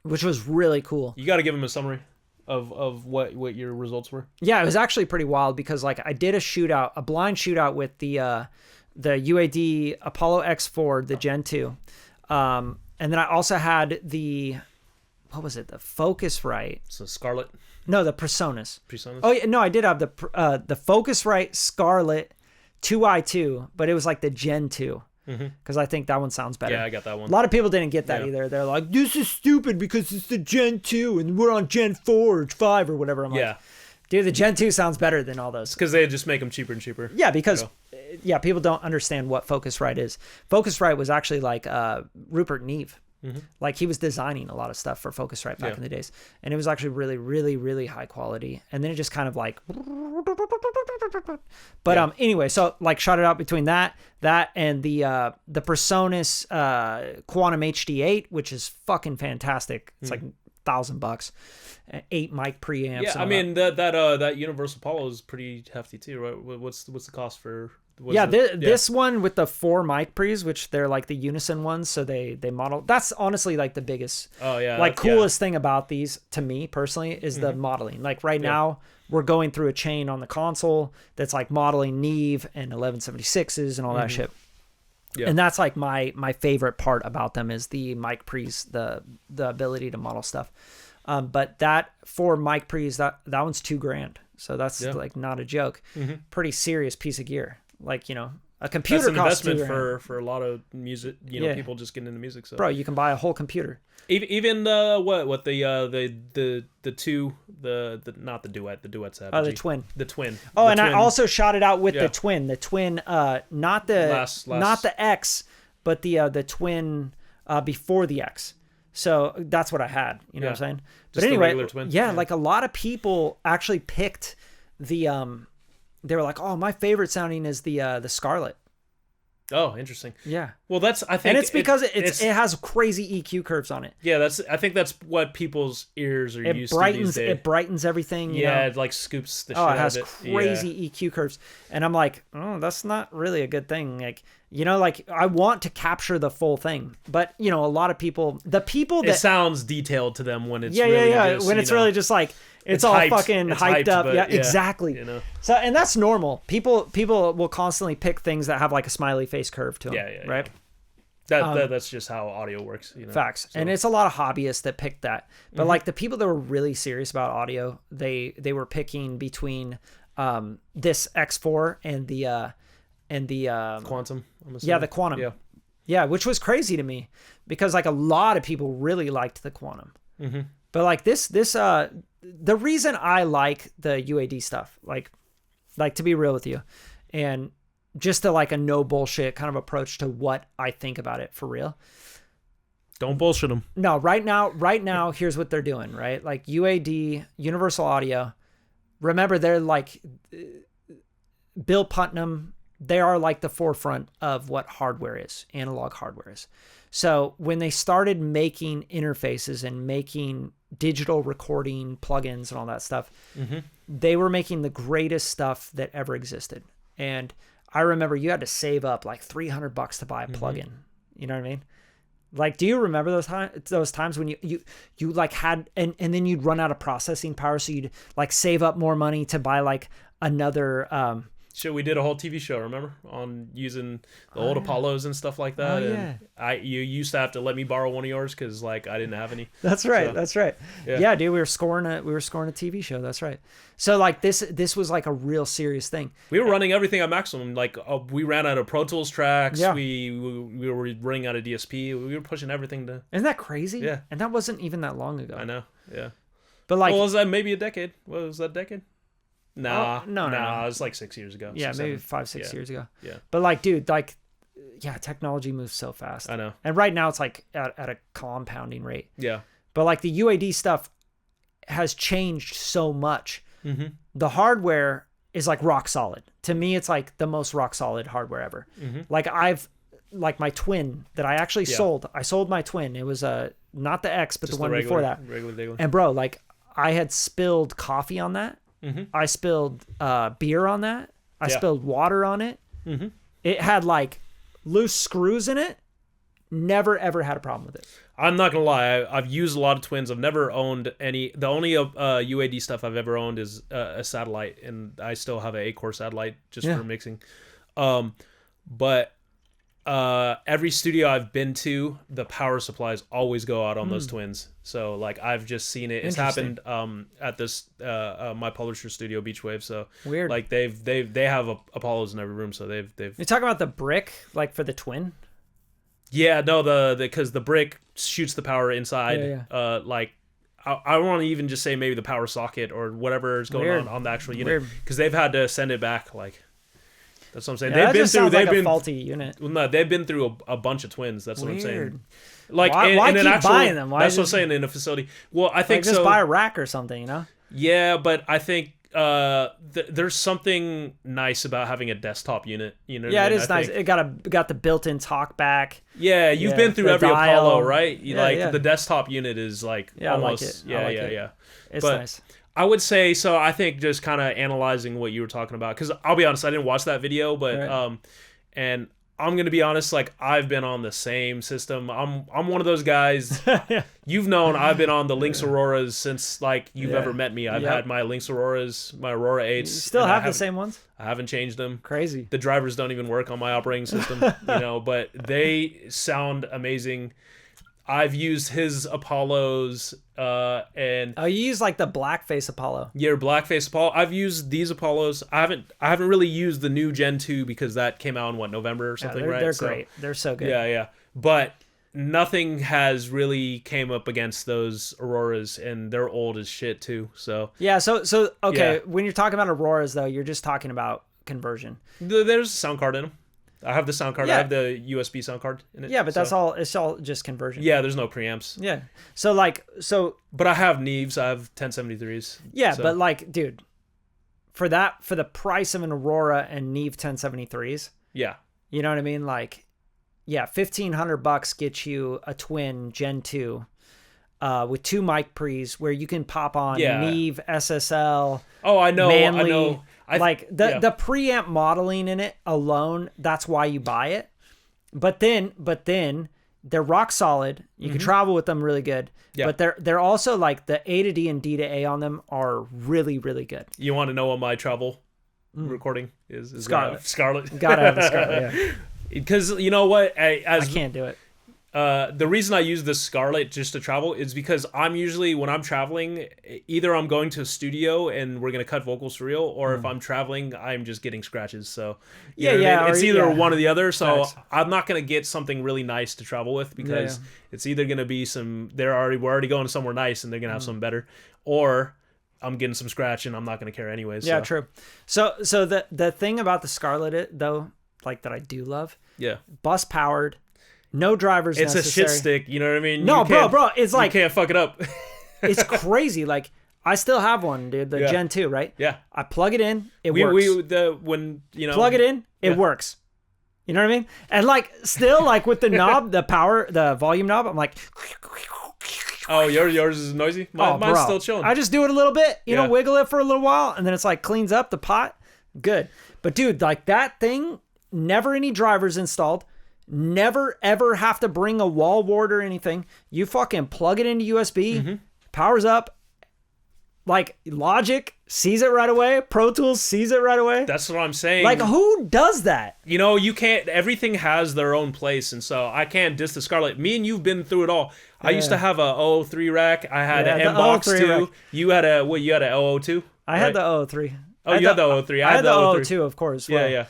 S1: which was really cool.
S2: You got to give them a summary of what your results were.
S1: Yeah, it was actually pretty wild because like I did a blind shootout with the UAD Apollo X4, the Gen 2. And then I also had the Focusrite.
S2: So Scarlett?
S1: No, the Presonus.
S2: Presonus?
S1: Oh yeah, no, I did have the Focusrite Scarlett 2i2, but it was like the Gen 2 because I think that one sounds better.
S2: Yeah, I got that one.
S1: A lot of people didn't get that either. They're like, this is stupid because it's the Gen 2 and we're on Gen 4 or 5 or whatever. I'm like, dude, the Gen 2 sounds better than all those.
S2: Because they just make them cheaper and cheaper.
S1: Yeah, because people don't understand what Focusrite is. Focusrite was actually like Rupert Neve. Like he was designing a lot of stuff for Focusrite back in the days, and it was actually really, really, really high quality. And then it just kind of like, but anyway, so like shot it out between that and the Presonus Quantum HD8, which is fucking fantastic. It's like $1,000, 8 mic preamps.
S2: Yeah, I mean that Universal Apollo is pretty hefty too, right? What's the cost for?
S1: This one with the 4 mic pre's, which they're like the unison ones, so they model. That's honestly like the biggest, coolest thing about these to me personally is the modeling. Like right now, we're going through a chain on the console that's like modeling Neve and 1176s and all that shit. Yeah. And that's like my favorite part about them is the mic pre's, the ability to model stuff. But that for mic pre's, that one's $2,000. So that's like not a joke. Pretty serious piece of gear. Like, you know, a computer costs
S2: investment for a lot of music, you know, people just getting into music. So
S1: bro, you can buy a whole computer.
S2: Even the not the duet, the duet's
S1: the twin.
S2: The twin.
S1: Oh,
S2: the
S1: and
S2: twin.
S1: I also shot it out with the twin. The twin, not the not the X, but the twin before the X. So that's what I had. You know what I'm saying?
S2: Just
S1: but anyway,
S2: the twin.
S1: Yeah, like a lot of people actually picked the they were like, "Oh, my favorite sounding is the Scarlet."
S2: Oh, interesting.
S1: Yeah.
S2: Well, I think,
S1: and it's because it has crazy EQ curves on it.
S2: Yeah, I think that's what people's ears are used to these days.
S1: It brightens everything. You know?
S2: It like scoops the shit out of it.
S1: It has crazy EQ curves, and I'm like, oh, that's not really a good thing. Like, you know, like I want to capture the full thing, but you know, a lot of people, it
S2: sounds detailed to them when it's
S1: when it's really just like. It's all hyped. Fucking hyped up. Yeah, exactly.
S2: You know?
S1: So, and that's normal. People will constantly pick things that have like a smiley face curve to them.
S2: Yeah.
S1: Right.
S2: That's just how audio works. You know?
S1: Facts. So. And it's a lot of hobbyists that pick that. But like the people that were really serious about audio, they were picking between this X4 and the
S2: Quantum.
S1: Yeah, the Quantum. Yeah, which was crazy to me because like a lot of people really liked the Quantum. But like this the reason I like the UAD stuff, like to be real with you, and just like a no bullshit kind of approach to what I think about it for real.
S2: Don't bullshit them.
S1: No, right now, here's what they're doing, right? Like UAD, Universal Audio. Remember, they're like Bill Putnam. They are like the forefront of what hardware is, analog hardware is. So when they started making interfaces and making digital recording plugins and all that stuff, they were making the greatest stuff that ever existed. And I remember you had to save up like $300 to buy a plugin. You know what I mean? Like, do you remember those times when you like had, and then you'd run out of processing power. So you'd like save up more money to buy like another,
S2: Shit, we did a whole TV show, remember? On using the old Apollos and stuff like that. And you used to have to let me borrow one of yours because like I didn't have any.
S1: That's right. That's right. Yeah, dude, we were scoring a TV show. That's right. So like this was like a real serious thing.
S2: We were running everything at maximum. Like we ran out of Pro Tools tracks. Yeah. We were running out of DSP. We were pushing everything to.
S1: Isn't that crazy?
S2: Yeah.
S1: And that wasn't even that long ago.
S2: I know. Yeah.
S1: But like,
S2: was that maybe a decade? What was that decade? No. It was like 6 years ago.
S1: Yeah, maybe 5-6 years ago.
S2: Yeah.
S1: But like, dude, like, yeah, technology moves so fast.
S2: I know.
S1: And right now it's like at a compounding rate.
S2: Yeah.
S1: But like the UAD stuff has changed so much. The hardware is like rock solid. To me, it's like the most rock solid hardware ever. Like like my twin that I actually sold. I sold my twin. It was not the X, but just the one before that.
S2: Regular.
S1: And bro, like I had spilled coffee on that. I spilled beer on that. I spilled water on it. It had like loose screws in it. Never ever had a problem with it.
S2: I'm not gonna lie. I've used a lot of twins. I've never owned any. The only UAD stuff I've ever owned is a satellite, and I still have an 8-core satellite just for mixing. But every studio I've been to, the power supplies always go out on those twins. So like I've just seen it. It's happened at this my publisher studio, Beachwave. So
S1: weird.
S2: Like they have Apollos in every room. So they've.
S1: You're talking about the brick, like for the twin?
S2: Yeah, no, because the brick shoots the power inside. Like I want to even just say maybe the power socket or whatever is going on the actual unit, because they've had to send it back. Like that's what I'm saying.
S1: Yeah, they've been a faulty unit.
S2: No, they've been through a bunch of twins. That's what I'm saying. Like
S1: why
S2: in an
S1: keep
S2: actual,
S1: buying them?
S2: That's what I'm saying, in a facility. Well, I think
S1: just buy a rack or something, you know?
S2: Yeah, but I think there's something nice about having a desktop unit. You know?
S1: Yeah, it is nice. It got the built-in talk back.
S2: Yeah, you've been through every
S1: dial.
S2: Apollo, right? The desktop unit is like almost.
S1: I like it. It's nice.
S2: I would say so. I think just kind of analyzing what you were talking about, because I'll be honest, I didn't watch that video, but and I'm gonna be honest. Like I've been on the same system. I'm one of those guys. You've known I've been on the Lynx Auroras since like you've ever met me. I've had my Lynx Auroras, my Aurora 8s.
S1: You still have the same ones?
S2: I haven't changed them.
S1: Crazy.
S2: The drivers don't even work on my operating system, but they sound amazing. I've used his Apollos, and
S1: you use like the blackface Apollo.
S2: Yeah, blackface Apollo. I've used these Apollos. I haven't really used the new Gen 2 because that came out in November or something, right?
S1: They're great. They're so good.
S2: Yeah. But nothing has really came up against those Auroras, and they're old as shit too. So
S1: yeah. So okay. Yeah. When you're talking about Auroras, though, you're just talking about conversion.
S2: There's a sound card in them. I have the sound card. Yeah. I have the USB sound card in it.
S1: Yeah, but that's all. It's all just conversion.
S2: Yeah, there's no preamps.
S1: Yeah. But
S2: I have Neves. I have 1073s.
S1: Yeah, but like, dude, for the price of an Aurora and Neve 1073s.
S2: Yeah.
S1: You know what I mean? Like, yeah, $1,500 gets you a twin Gen 2, with 2 mic pre's where you can pop on Neve, SSL.
S2: Oh, I know.
S1: Manly,
S2: I know.
S1: The preamp modeling in it alone, that's why you buy it. But then they're rock solid. You can travel with them really good. Yeah. But they're also like the A to D and D to A on them are really, really good.
S2: You want to know what my travel recording is?
S1: Scarlet.
S2: Scarlet.
S1: Gotta have the Scarlet, yeah.
S2: Because you know what? I
S1: can't do it.
S2: The reason I use the Scarlet just to travel is because I'm usually, when I'm traveling, either I'm going to a studio and we're going to cut vocals for real, or if I'm traveling, I'm just getting scratches. So you know what I mean? It's either one or the other. So I'm not going to get something really nice to travel with because it's either going to be we're already going somewhere nice and they're going to have something better, or I'm getting some scratch and I'm not going to care anyways.
S1: Yeah, true. So the thing about the Scarlet, though, like that I do love, bus powered. No drivers
S2: it's
S1: necessary.
S2: A shit stick, you know what I mean?
S1: No, bro, it's like...
S2: You can't fuck it up.
S1: It's crazy. Like, I still have one, dude, the Gen 2, right?
S2: Yeah.
S1: I plug it in, it works. Plug it in, it works. You know what I mean? And, like, still, like, with the knob, the volume knob, I'm like...
S2: Oh, yours is noisy? Mine's still chilling.
S1: I just do it a little bit, wiggle it for a little while, and then it's like, cleans up the pot. Good. But, dude, like, that thing, never any drivers installed. Never ever have to bring a wall wart or anything. You fucking plug it into USB, powers up. Like Logic sees it right away. Pro Tools sees it right away.
S2: That's what I'm saying.
S1: Like, who does that?
S2: You know, you can't. Everything has their own place, and so I can't diss the Scarlet. Me and you've been through it all. I used to have a 003 rack. I had an M-Box 2. You had a 002?
S1: I had the 003.
S2: Oh, you had the 003.
S1: I had the 002, of course.
S2: Well. Yeah.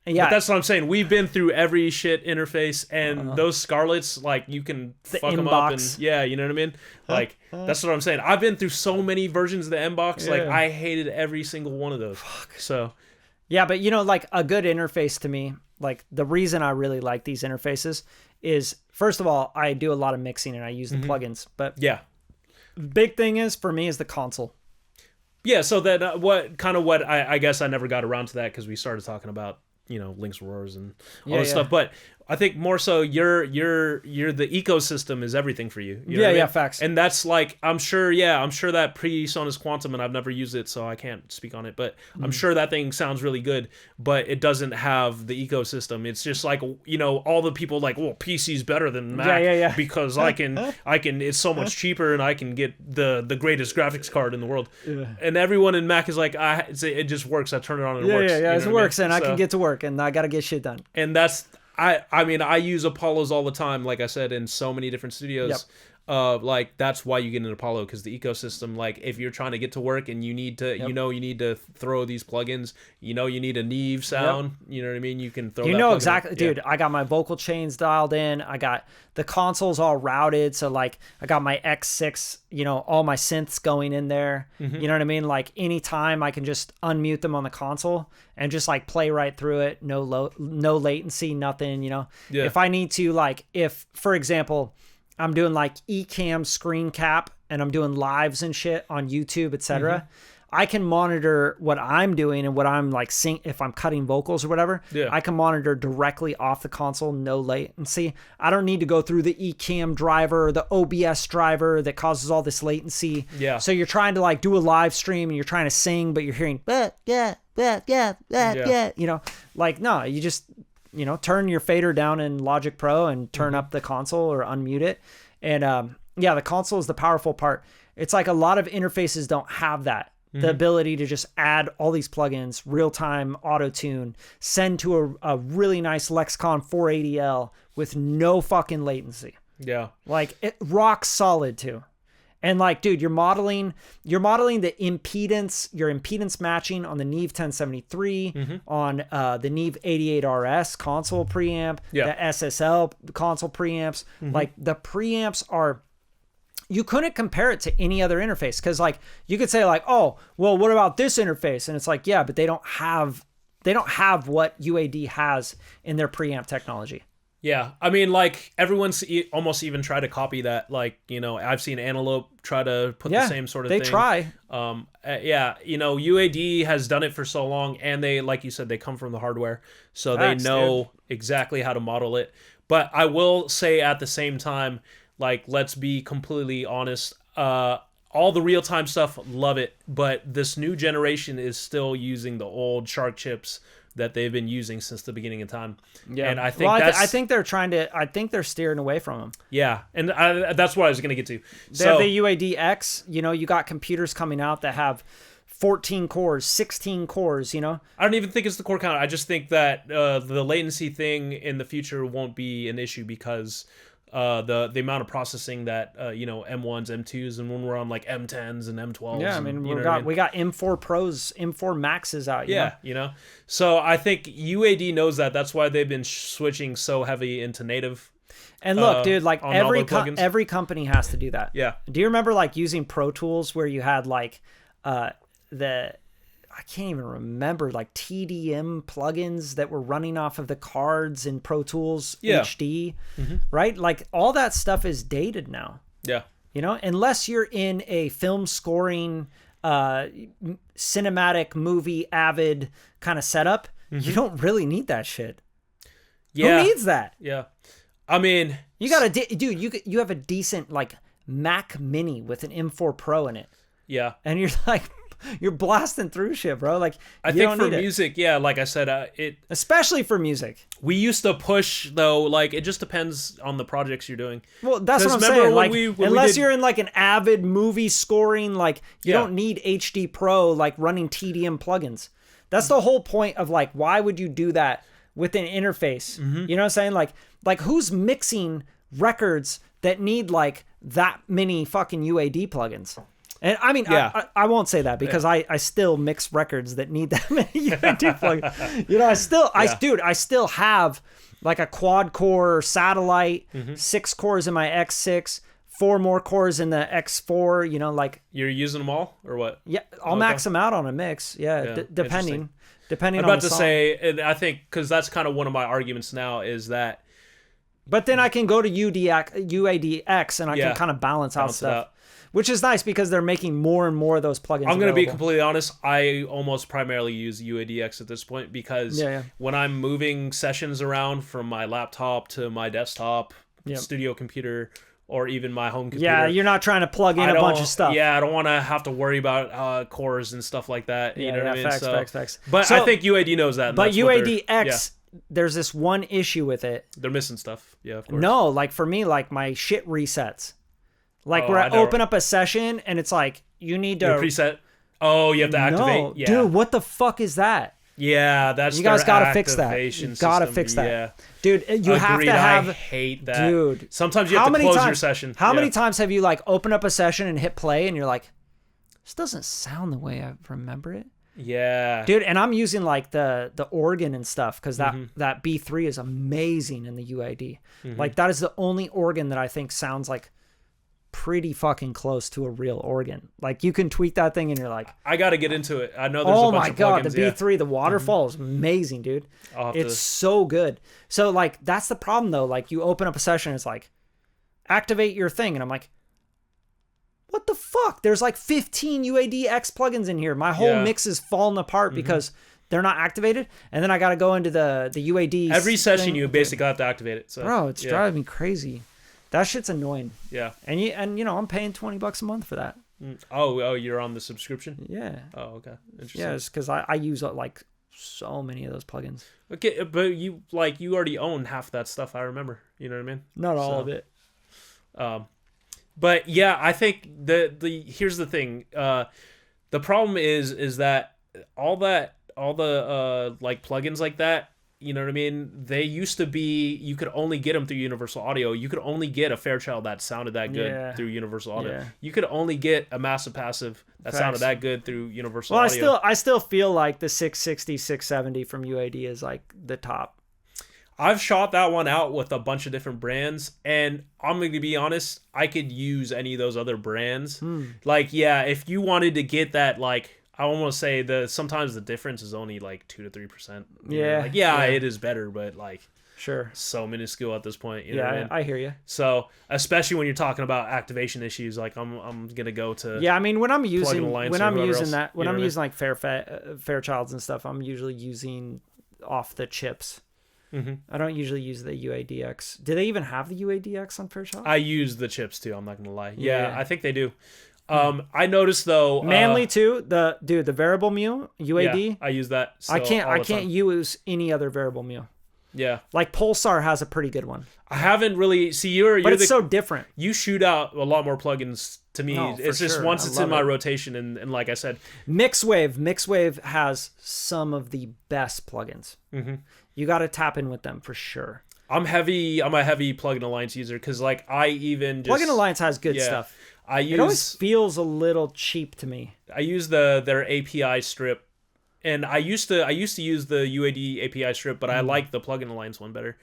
S2: But that's what I'm saying. We've been through every shit interface, and those Scarlets, like, you can fuck them up. And you know what I mean? Like, that's what I'm saying. I've been through so many versions of the M-Box. Like, I hated every single one of those. So,
S1: yeah, but, like, a good interface to me, like, the reason I really like these interfaces is, first of all, I do a lot of mixing, and I use the plugins. But big thing is, for me, is the console.
S2: Yeah, so that I guess I never got around to that because we started talking about Lynx Auroras and all this stuff, but I think more so your the ecosystem is everything for you. You know what I mean?
S1: Facts.
S2: And that's like I'm sure that pre-Sonus Quantum, and I've never used it, so I can't speak on it, but I'm sure that thing sounds really good, but it doesn't have the ecosystem. It's just like all the people like, well, PC's better than Mac because I can it's so much cheaper and I can get the greatest graphics card in the world. And everyone in Mac is like, it just works. I turn it on and it works.
S1: It works, and I can get to work and I got to get shit done.
S2: And that's I mean, I use Apollos all the time, like I said, in so many different studios. Like, that's why you get an Apollo, because the ecosystem, like, if you're trying to get to work and you need to, you need to throw these plugins, you need a Neve sound, you know what I mean? You can throw that
S1: exactly, in. Dude, I got my vocal chains dialed in. I got the consoles all routed. So, like, I got my X6, all my synths going in there. You know what I mean? Like, anytime I can just unmute them on the console and just, like, play right through it. No latency, nothing, If I need to, like, for example, I'm doing like eCam screen cap and I'm doing lives and shit on YouTube, etc. I can monitor what I'm doing and what I'm like if I'm cutting vocals or whatever. I can monitor directly off the console, no latency. I don't need to go through the eCam driver, the OBS driver that causes all this latency. So you're trying to like do a live stream and you're trying to sing, but you're hearing like, no, you just turn your fader down in Logic Pro and turn up the console or unmute it. And the console is the powerful part. It's like a lot of interfaces don't have that. The ability to just add all these plugins, real-time auto-tune, send to a really nice Lexicon 480L with no fucking latency.
S2: Yeah.
S1: Like, it rocks solid too. And like, dude, you're modeling the impedance, your impedance matching on the Neve 1073, on the Neve 88RS console preamp, the SSL console preamps. Like, the preamps are... You couldn't compare it to any other interface, because like you could say like, oh, well, what about this interface? And it's like, yeah, but they don't have what UAD has in their preamp technology.
S2: Yeah, I mean, like, everyone's almost even tried to copy that. Like, I've seen Antelope try to put the same sort of thing.
S1: They try.
S2: UAD has done it for so long, and they, like you said, they come from the hardware, so they know exactly how to model it. But I will say at the same time, like, let's be completely honest, all the real-time stuff, love it, but this new generation is still using the old Shark chips that they've been using since the beginning of time. Yeah, and I think
S1: I think they're they're steering away from them.
S2: Yeah, and that's what I was going to get to.
S1: They have the UAD-X. You got computers coming out that have 14 cores, 16 cores. I
S2: don't even think it's the core count. I just think that the latency thing in the future won't be an issue, because the amount of processing that M1s, M2s, and when we're on like M10s and M12s.
S1: Yeah, I mean, we got M4 Pros, M4 Maxes out.
S2: So I think UAD knows that. That's why they've been switching so heavy into native.
S1: And look, dude, like every company has to do that.
S2: Yeah.
S1: Do you remember like using Pro Tools where you had like I can't even remember, like TDM plugins that were running off of the cards in Pro Tools HD, right? Like all that stuff is dated now.
S2: Yeah.
S1: Unless you're in a film scoring, cinematic movie avid kind of setup, you don't really need that shit.
S2: Yeah.
S1: Who needs that?
S2: Yeah. I mean,
S1: you got dude, you have a decent like Mac Mini with an M4 Pro in it.
S2: Yeah.
S1: And you're like, you're blasting through shit, bro. Like,
S2: I think for music, like I said,
S1: especially for music,
S2: we used to push though. Like, it just depends on the projects you're doing.
S1: Well, that's what I'm saying. Like, unless you're in like an avid movie scoring, like you don't need HD Pro like running TDM plugins. That's the whole point of like, why would you do that with an interface? You know what I'm saying? Like who's mixing records that need like that many fucking UAD plugins? And I mean, I won't say that, because I still mix records that need that many UAD plugins. I still have like a quad core satellite, 6 cores in my X6, 4 more cores in the X4. Like,
S2: you're using them all or what?
S1: Yeah, I'll max them out on a mix. Yeah, depending.
S2: I'm about to say, and I think because that's kind of one of my arguments now is that.
S1: But then I can go to UADX and I can kind of balance out stuff. Which is nice, because they're making more and more of those plugins.
S2: I'm going to be completely honest. I almost primarily use UADX at this point, because when I'm moving sessions around from my laptop to my desktop, studio computer, or even my home computer.
S1: Yeah, you're not trying to plug in a bunch of stuff.
S2: Yeah, I don't want to have to worry about cores and stuff like that. You know what I mean?
S1: Facts.
S2: But I think UAD knows that.
S1: But UADX, there's this one issue with it.
S2: They're missing stuff. Yeah, of course.
S1: No, like for me, like my shit resets. Like where I open up a session and it's like, you need to...
S2: preset? Oh, you have to activate?
S1: No, dude, what the fuck is that?
S2: Yeah, that's...
S1: You guys gotta fix that. You gotta fix that.
S2: Yeah.
S1: Dude, you have to have...
S2: I hate that.
S1: Dude.
S2: Sometimes you have to close your session.
S1: How many times have you like opened up a session and hit play and you're like, this doesn't sound the way I remember it?
S2: Yeah.
S1: Dude, and I'm using like the organ and stuff, because that B3 is amazing in the UAD. Like, that is the only organ that I think sounds like pretty fucking close to a real organ. Like, you can tweak that thing and you're like,
S2: I gotta get into it. I know there's a bunch of plugins.
S1: The B3, the waterfall is amazing, dude. It's so good. So like, that's the problem though. Like, you open up a session, it's like, activate your thing, and I'm like, what the fuck? There's like 15 UADX plugins in here. My whole mix is falling apart because they're not activated, and then I gotta go into the UAD.
S2: Every session you basically have to activate it. So,
S1: bro, it's driving me crazy. That shit's annoying.
S2: Yeah.
S1: And I'm paying $20 a month for that.
S2: Oh, you're on the subscription?
S1: Yeah.
S2: Oh, okay. Interesting.
S1: Yeah, it's because I use like so many of those plugins.
S2: Okay, but you already own half that stuff. I remember. You know what I mean?
S1: Not all of it.
S2: But yeah, I think here's the thing. The problem is that all the like plugins like that, you know what I mean? They used to be, you could only get them through Universal Audio. You could only get a Fairchild that sounded that good through Universal Audio. Yeah. You could only get a Massive Passive that sounded that good through Universal Audio.
S1: I still feel like the 660, 670 from UAD is like the top.
S2: I've shot that one out with a bunch of different brands, and I'm going to be honest, I could use any of those other brands. Like, yeah, if you wanted to get that, like, I almost say sometimes the difference is only like 2 to 3%.
S1: Yeah.
S2: Like, yeah, it is better, but like,
S1: sure,
S2: so minuscule at this point. You know what I mean?
S1: I hear you.
S2: So, especially when you're talking about activation issues, like I'm gonna go to
S1: I mean, when I'm using like Fairchilds and stuff, I'm usually using off the chips. I don't usually use the UADX. Do they even have the UADX on Fairchild?
S2: I use the chips too. I'm not gonna lie. Yeah, I think they do. I noticed though,
S1: Manly too. The variable mu UAD.
S2: Yeah, I use that.
S1: I can't use any other variable mu.
S2: Yeah,
S1: like Pulsar has a pretty good one.
S2: I haven't really but
S1: it's so different.
S2: You shoot out a lot more plugins to me. It's just once it's in my rotation, and like I said,
S1: Mixwave has some of the best plugins. You got to tap in with them for sure.
S2: I'm a heavy Plugin Alliance user because like I even just,
S1: Plugin Alliance has good stuff. It always feels a little cheap to me.
S2: I use their API strip, and I used to use the UAD API strip, but I like the Plugin Alliance one better.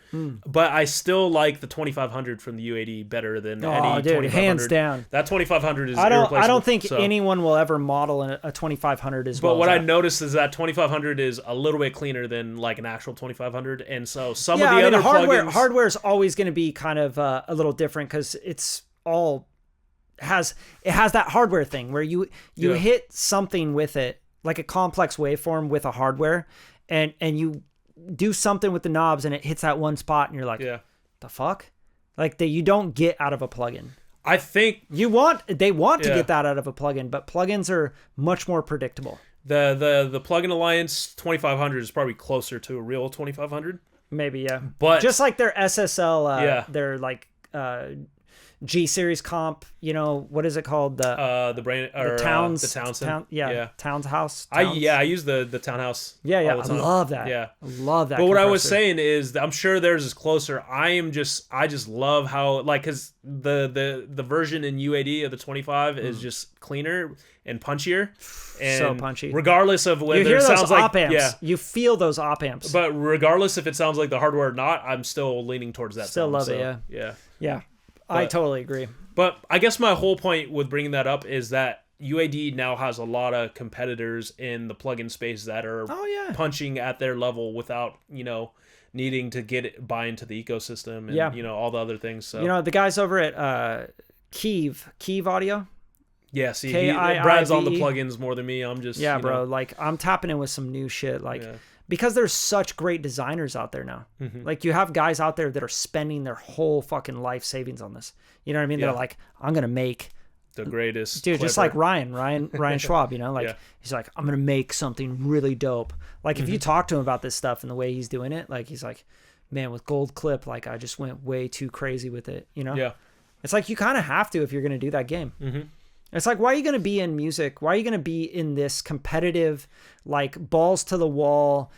S2: But I still like the 2500 from the UAD better than any 2500.
S1: Hands down.
S2: That 2500 is irreplaceable.
S1: I don't think anyone will ever model a 2500 as well.
S2: But what I noticed is that 2500 is a little bit cleaner than like an actual 2500, and so some of the other
S1: hardware is always going to be kind of a little different because it's all has that hardware thing where you hit something with it, like a complex waveform with a hardware, and you do something with the knobs and it hits that one spot and you're like, the fuck? Like that you don't get out of a plugin.
S2: I think
S1: they want to get that out of a plugin, but plugins are much more predictable.
S2: The Plugin Alliance 2500 is probably closer to a real 2500.
S1: Maybe, yeah.
S2: But
S1: just like their SSL, their like G series comp, you know, what is it called? The Townhouse.
S2: I use the Townhouse.
S1: I love that. I love that.
S2: But what I was saying is I'm sure theirs is closer. I just love how, like, because the version in UAD of the 25 is just cleaner and punchier. And
S1: so punchy.
S2: Regardless of whether
S1: you hear
S2: it sounds
S1: those
S2: like
S1: op amps. You feel those op amps.
S2: But regardless if it sounds like the hardware or not, I'm still leaning towards that.
S1: Still love it. Yeah. I totally agree.
S2: But I guess my whole point with bringing that up is that UAD now has a lot of competitors in the plugin space that are punching at their level without, needing to buy into the ecosystem and, all the other things. So,
S1: the guys over at Kiev Audio.
S2: Yeah, see, Brad's on the plugins more than me. I'm just,
S1: bro. Like, I'm tapping in with some new shit. Like, because there's such great designers out there now. Like, you have guys out there that are spending their whole fucking life savings on this. You know what I mean? They're like, I'm going to make
S2: the greatest
S1: dude, just like Ryan Schwab, he's like, I'm going to make something really dope. Like, if you talk to him about this stuff and the way he's doing it, like, he's like, man, with Gold Clip, like, I just went way too crazy with it, Yeah. It's like, you kind of have to if you're going to do that game. It's like, why are you going to be in music? Why are you going to be in this competitive, like, balls to the wall?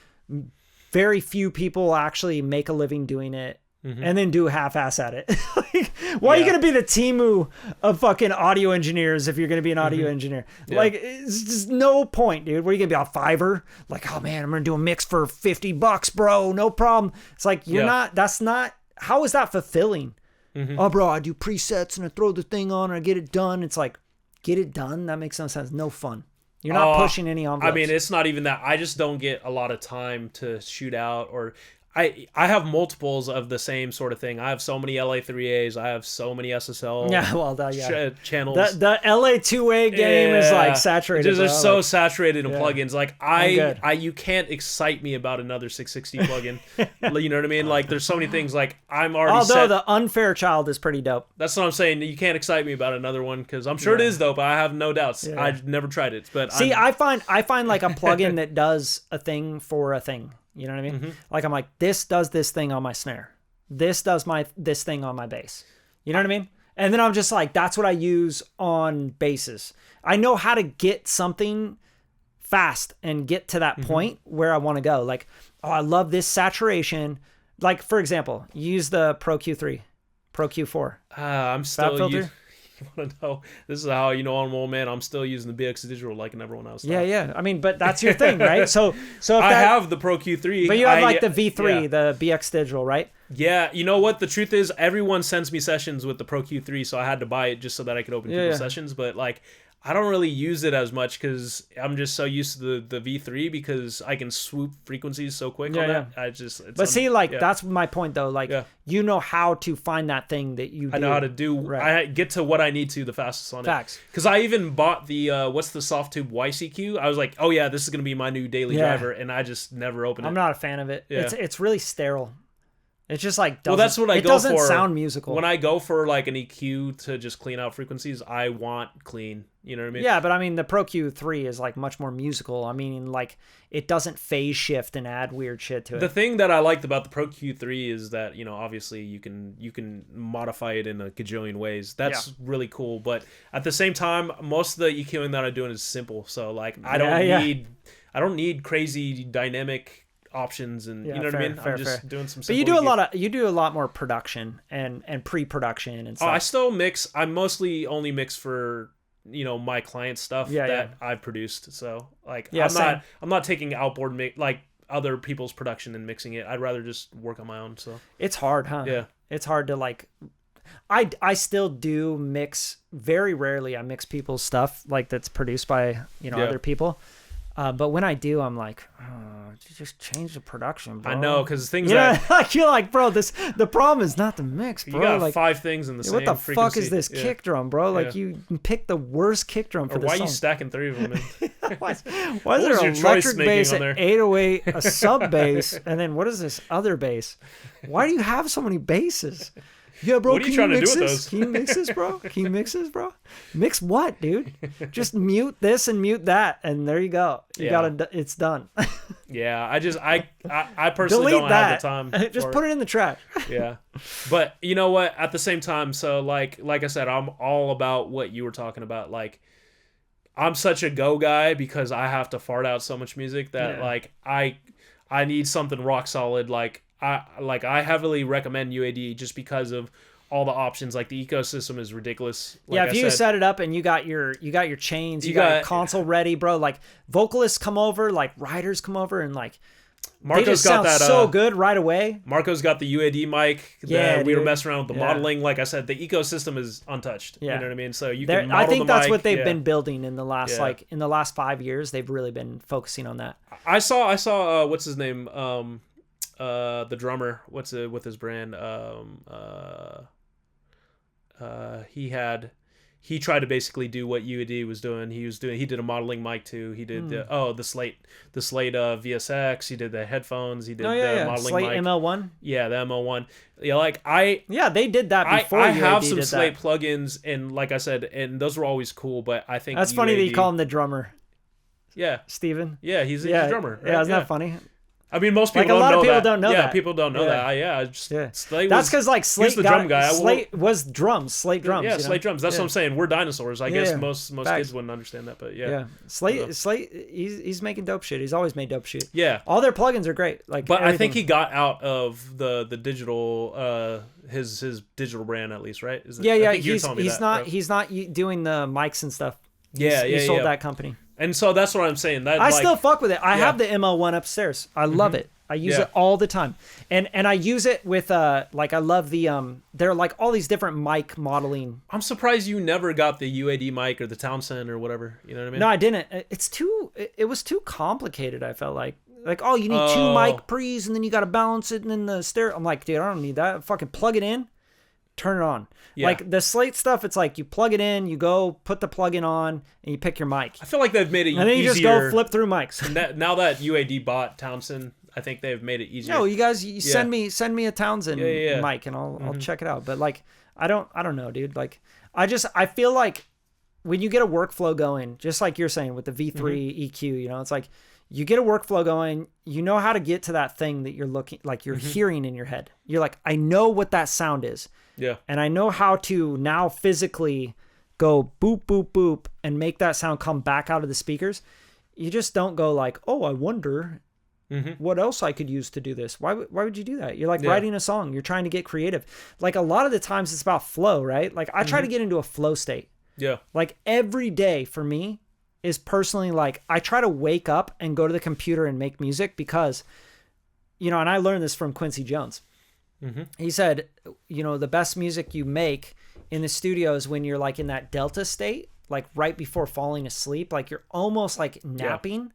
S1: Very few people actually make a living doing it and then do half-ass at it. Like, why are you going to be the Temu of fucking audio engineers if you're going to be an audio engineer? Like, it's just no point, dude. What are you going to be on Fiverr? Like, oh, man, I'm going to do a mix for $50, bro. No problem. It's like, how is that fulfilling? Oh, bro, I do presets and I throw the thing on and I get it done. It's like, get it done? That makes no sense. No fun. You're not pushing any envelopes.
S2: I mean, it's not even that. I just don't get a lot of time to shoot out, or I have multiples of the same sort of thing. I have so many LA3As. I have so many SSL channels.
S1: The LA2A game is like saturated.
S2: They're so saturated in plugins. Like you can't excite me about another 660 plugin. You know what I mean? Like there's so many things. Like I'm already.
S1: Although the Unfair Child is pretty dope.
S2: That's what I'm saying. You can't excite me about another one because I'm sure it is dope. I have no doubts. Yeah. I've never tried it, but
S1: I find like a plugin that does a thing for a thing. You know what I mean? Mm-hmm. Like I'm like, this does this thing on my snare. This does this thing on my bass. You know what I mean? And then I'm just like, that's what I use on basses. I know how to get something fast and get to that point where I want to go. Like, oh, I love this saturation. Like, for example, use the Pro Q3, Pro Q4.
S2: I'm still using... You want to know? This is how you know I'm old man. I'm still using the BX Digital like everyone else.
S1: Yeah. I mean, but that's your thing, right? So if
S2: I have the Pro Q3,
S1: but you have like the V3, the BX Digital, right?
S2: Yeah. You know what? The truth is, everyone sends me sessions with the Pro Q3, so I had to buy it just so that I could open people's sessions. But like, I don't really use it as much because I'm just so used to the V3 because I can swoop frequencies so quick on that.
S1: That's my point though. Like you know how to find that thing that you do.
S2: I know how to do. Right. I get to what I need to the fastest on
S1: Facts.
S2: it. Because I even bought the what's the soft tube YCQ. I was like, oh yeah, this is gonna be my new daily driver, and I just never opened it.
S1: I'm not a fan of it. Yeah. It's really sterile. It's just like
S2: that's what I go for. It
S1: doesn't sound musical.
S2: When I go for like an EQ to just clean out frequencies, I want clean. You know what I mean?
S1: Yeah, but I mean the Pro Q3 is like much more musical. I mean, like it doesn't phase shift and add weird shit to it.
S2: The thing that I liked about the Pro Q3 is that obviously you can modify it in a gajillion ways. That's really cool. But at the same time, most of the EQing that I'm doing is simple. So like I don't need crazy dynamic options and you know what I mean? I'm just doing some simple.
S1: But you do a lot more production and pre-production and stuff.
S2: I still mix. I mostly only mix for my client stuff that I've produced. So like I'm not taking outboard like other people's production and mixing it. I'd rather just work on my own. So
S1: it's hard, huh?
S2: Yeah.
S1: It's hard to like I still do mix. Very rarely I mix people's stuff like that's produced by other people. But when I do, I'm like, just change the production, bro.
S2: I know, because things
S1: like you're like, bro, the problem is not the mix, bro.
S2: You got
S1: like
S2: 5 things in the same
S1: what the
S2: frequency.
S1: fuck is this kick drum, bro? Like you pick the worst kick drum for the song.
S2: Why are you stacking 3 of them?
S1: Why is there an electric bass, an 808, a sub bass, and then what is this other bass? Why do you have so many basses? Yeah, bro.
S2: What are you trying to do with those?
S1: Can you mix this, bro? Can you mix this, bro? Mix what, dude? Just mute this and mute that, and there you go. It's done.
S2: Yeah, I personally don't have the time.
S1: Just put it in the track.
S2: Yeah, but you know what? At the same time, so like I said, I'm all about what you were talking about. Like, I'm such a go guy because I have to fart out so much music that like I need something rock solid. Like I heavily recommend UAD just because of all the options. Like the ecosystem is ridiculous. Like
S1: if you set it up and you got your chains, you got your console ready, bro. Like vocalists come over, like writers come over, and like Marco's they just got sound so good right away.
S2: Marco's got the UAD mic. We were messing around with the modeling. Like I said, the ecosystem is untouched. You know what I mean? So you can model
S1: I think that's
S2: mic.
S1: what they've been building in the last in the last 5 years. They've really been focusing on that.
S2: I saw what's his name? The drummer, what's it with his brand? He tried to basically do what UAD was doing. He did a modeling mic too. He did the Slate VSX. He did the headphones. He did the modeling
S1: Slate
S2: mic.
S1: ML1.
S2: Yeah, the ML1.
S1: They did that before.
S2: I have some Slate plugins, and like I said, and those were always cool. But I think
S1: that's funny that you call him the drummer.
S2: Yeah,
S1: Steven.
S2: Yeah, he's a drummer. Right?
S1: Yeah, isn't that funny?
S2: I mean, most people don't know that. People don't know that. Slate
S1: that's because like Slate
S2: the drum guy.
S1: Slate was drums. Slate drums.
S2: Yeah, Slate drums. That's what I'm saying. We're dinosaurs. I guess most kids wouldn't understand that, but
S1: Slate. He's making dope shit. He's always made dope shit.
S2: Yeah,
S1: all their plugins are great. Like,
S2: but everything. I think he got out of the digital his digital brand at least, right?
S1: He's not doing the mics and stuff. He sold that company.
S2: And so that's what I'm saying. That
S1: I still fuck with it. I have the ML1 upstairs. I love it. I use it all the time. And I use it with like I love the there are like all these different mic modeling.
S2: I'm surprised you never got the UAD mic or the Townsend or whatever. You know what I mean?
S1: No, I didn't. It was too complicated, I felt like. Like, oh, you need 2 mic pre's, and then you got to balance it, and then the stereo. I'm like, dude, I don't need that. Fucking plug it in, turn it on. Yeah. Like the Slate stuff, it's like you plug it in, you go put the plug-in on, and you pick your mic.
S2: I feel like they've made it easier.
S1: And then you just go flip through mics.
S2: Now that UAD bought Townsend, I think they've made it easier.
S1: No, you guys, send me a Townsend mic, and I'll check it out. But like, I don't know, dude. Like, I feel like when you get a workflow going, just like you're saying with the V3 EQ, you know, it's like you get a workflow going, you know how to get to that thing that you're looking, like you're hearing in your head. You're like, I know what that sound is.
S2: Yeah.
S1: And I know how to now physically go boop, boop, boop, and make that sound come back out of the speakers. You just don't go like, oh, I wonder what else I could use to do this. Why would you do that? You're like writing a song. You're trying to get creative. Like a lot of the times it's about flow, right? Like I try to get into a flow state.
S2: Yeah.
S1: Like every day for me is personally like I try to wake up and go to the computer and make music because, you know, and I learned this from Quincy Jones. He said, you know, the best music you make in the studio is when you're like in that delta state, like right before falling asleep, like you're almost like napping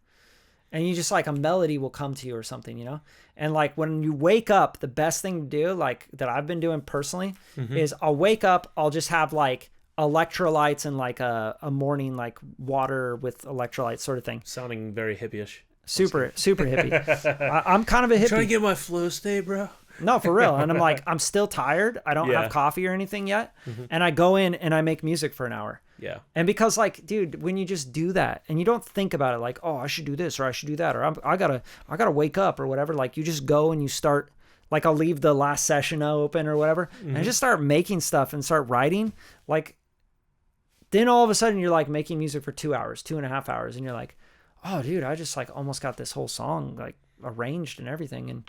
S1: and you just like a melody will come to you or something, you know? And like when you wake up, the best thing to do, like that I've been doing personally is I'll wake up, I'll just have like electrolytes and like a morning like water with electrolytes sort of thing.
S2: Sounding very hippie-ish.
S1: Super hippie. I'm kind of a hippie.
S2: Trying to get my flow state, bro.
S1: No, for real. And I'm like, I'm still tired. I don't have coffee or anything yet. And I go in and I make music for an hour.
S2: Yeah.
S1: And because like, dude, when you just do that and you don't think about it like, oh, I should do this or I should do that or I gotta wake up or whatever. Like you just go and you start, like I'll leave the last session open or whatever and just start making stuff and start writing. Like then all of a sudden you're like making music for 2 hours, 2.5 hours. And you're like, oh dude, I just like almost got this whole song like arranged and everything.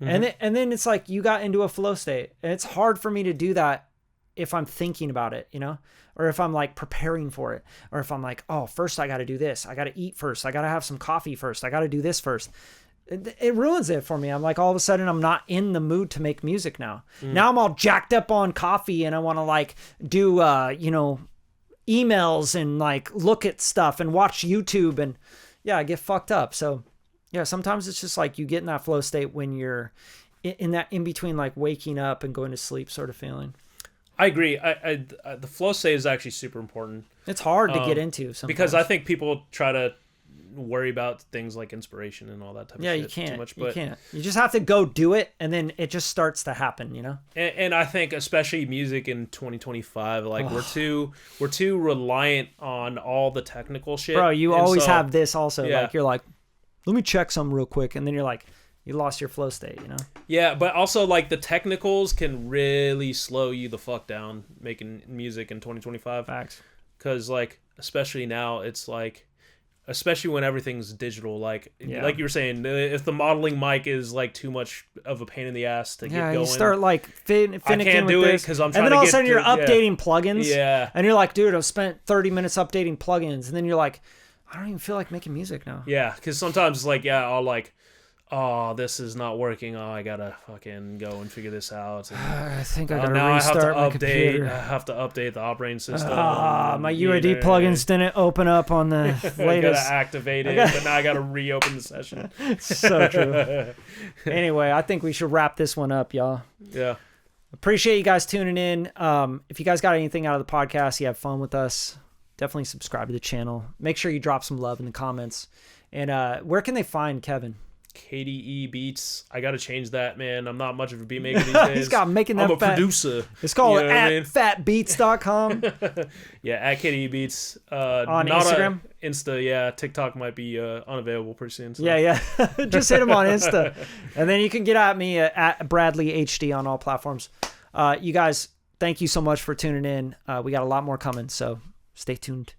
S1: And then it's like you got into a flow state. And it's hard for me to do that if I'm thinking about it, you know, or if I'm like preparing for it, or if I'm like, oh, first I got to do this. I got to eat first. I got to have some coffee first. I got to do this first. It ruins it for me. I'm like, all of a sudden I'm not in the mood to make music now. Now I'm all jacked up on coffee and I want to like do, you know, emails and like look at stuff and watch YouTube and I get fucked up. So yeah, sometimes it's just like you get in that flow state when you're in that in between like waking up and going to sleep sort of feeling.
S2: I agree. The flow state is actually super important.
S1: It's hard to get into sometimes.
S2: Because I think people try to worry about things like inspiration and all that type of shit
S1: you can't,
S2: too much. But
S1: you can't. You just have to go do it, and then it just starts to happen, you know?
S2: And I think especially music in 2025, like we're too reliant on all the technical shit.
S1: Bro, you always have this also. Yeah. Like you're like, let me check something real quick, and then you're like, you lost your flow state, you know?
S2: Yeah, but also like the technicals can really slow you the fuck down making music in 2025.
S1: Facts.
S2: Because like, especially now, it's like, especially when everything's digital, like you were saying, if the modeling mic is like too much of a pain in the ass to get going.
S1: You start like finicking
S2: I can't do it because I'm trying to get.
S1: And then all of a sudden you're updating plugins.
S2: Yeah.
S1: And you're like, dude, I've spent 30 minutes updating plugins. And then you're like, I don't even feel like making music now.
S2: Yeah, because sometimes it's like, I'll like, oh, this is not working. Oh, I gotta fucking go and figure this out. And,
S1: I think I gotta restart my computer.
S2: I have to update the operating system.
S1: My UAD plugins didn't open up on the latest.
S2: I gotta activate it, but now I gotta reopen the session.
S1: So true. Anyway, I think we should wrap this one up, y'all.
S2: Yeah.
S1: Appreciate you guys tuning in. If you guys got anything out of the podcast, you have fun with us, definitely subscribe to the channel. Make sure you drop some love in the comments. And where can they find Kevin?
S2: KDE Beats. I gotta change that, man. I'm not much of a beat maker these days.
S1: He's got making that.
S2: I'm a producer.
S1: It's called @fatbeats.com.
S2: Yeah, @KDE Beats.
S1: On Instagram?
S2: Insta, yeah. TikTok might be unavailable pretty soon. So.
S1: Yeah. Just hit him on Insta. And then you can get at me at Bradley HD on all platforms. You guys, thank you so much for tuning in. We got a lot more coming, so stay tuned.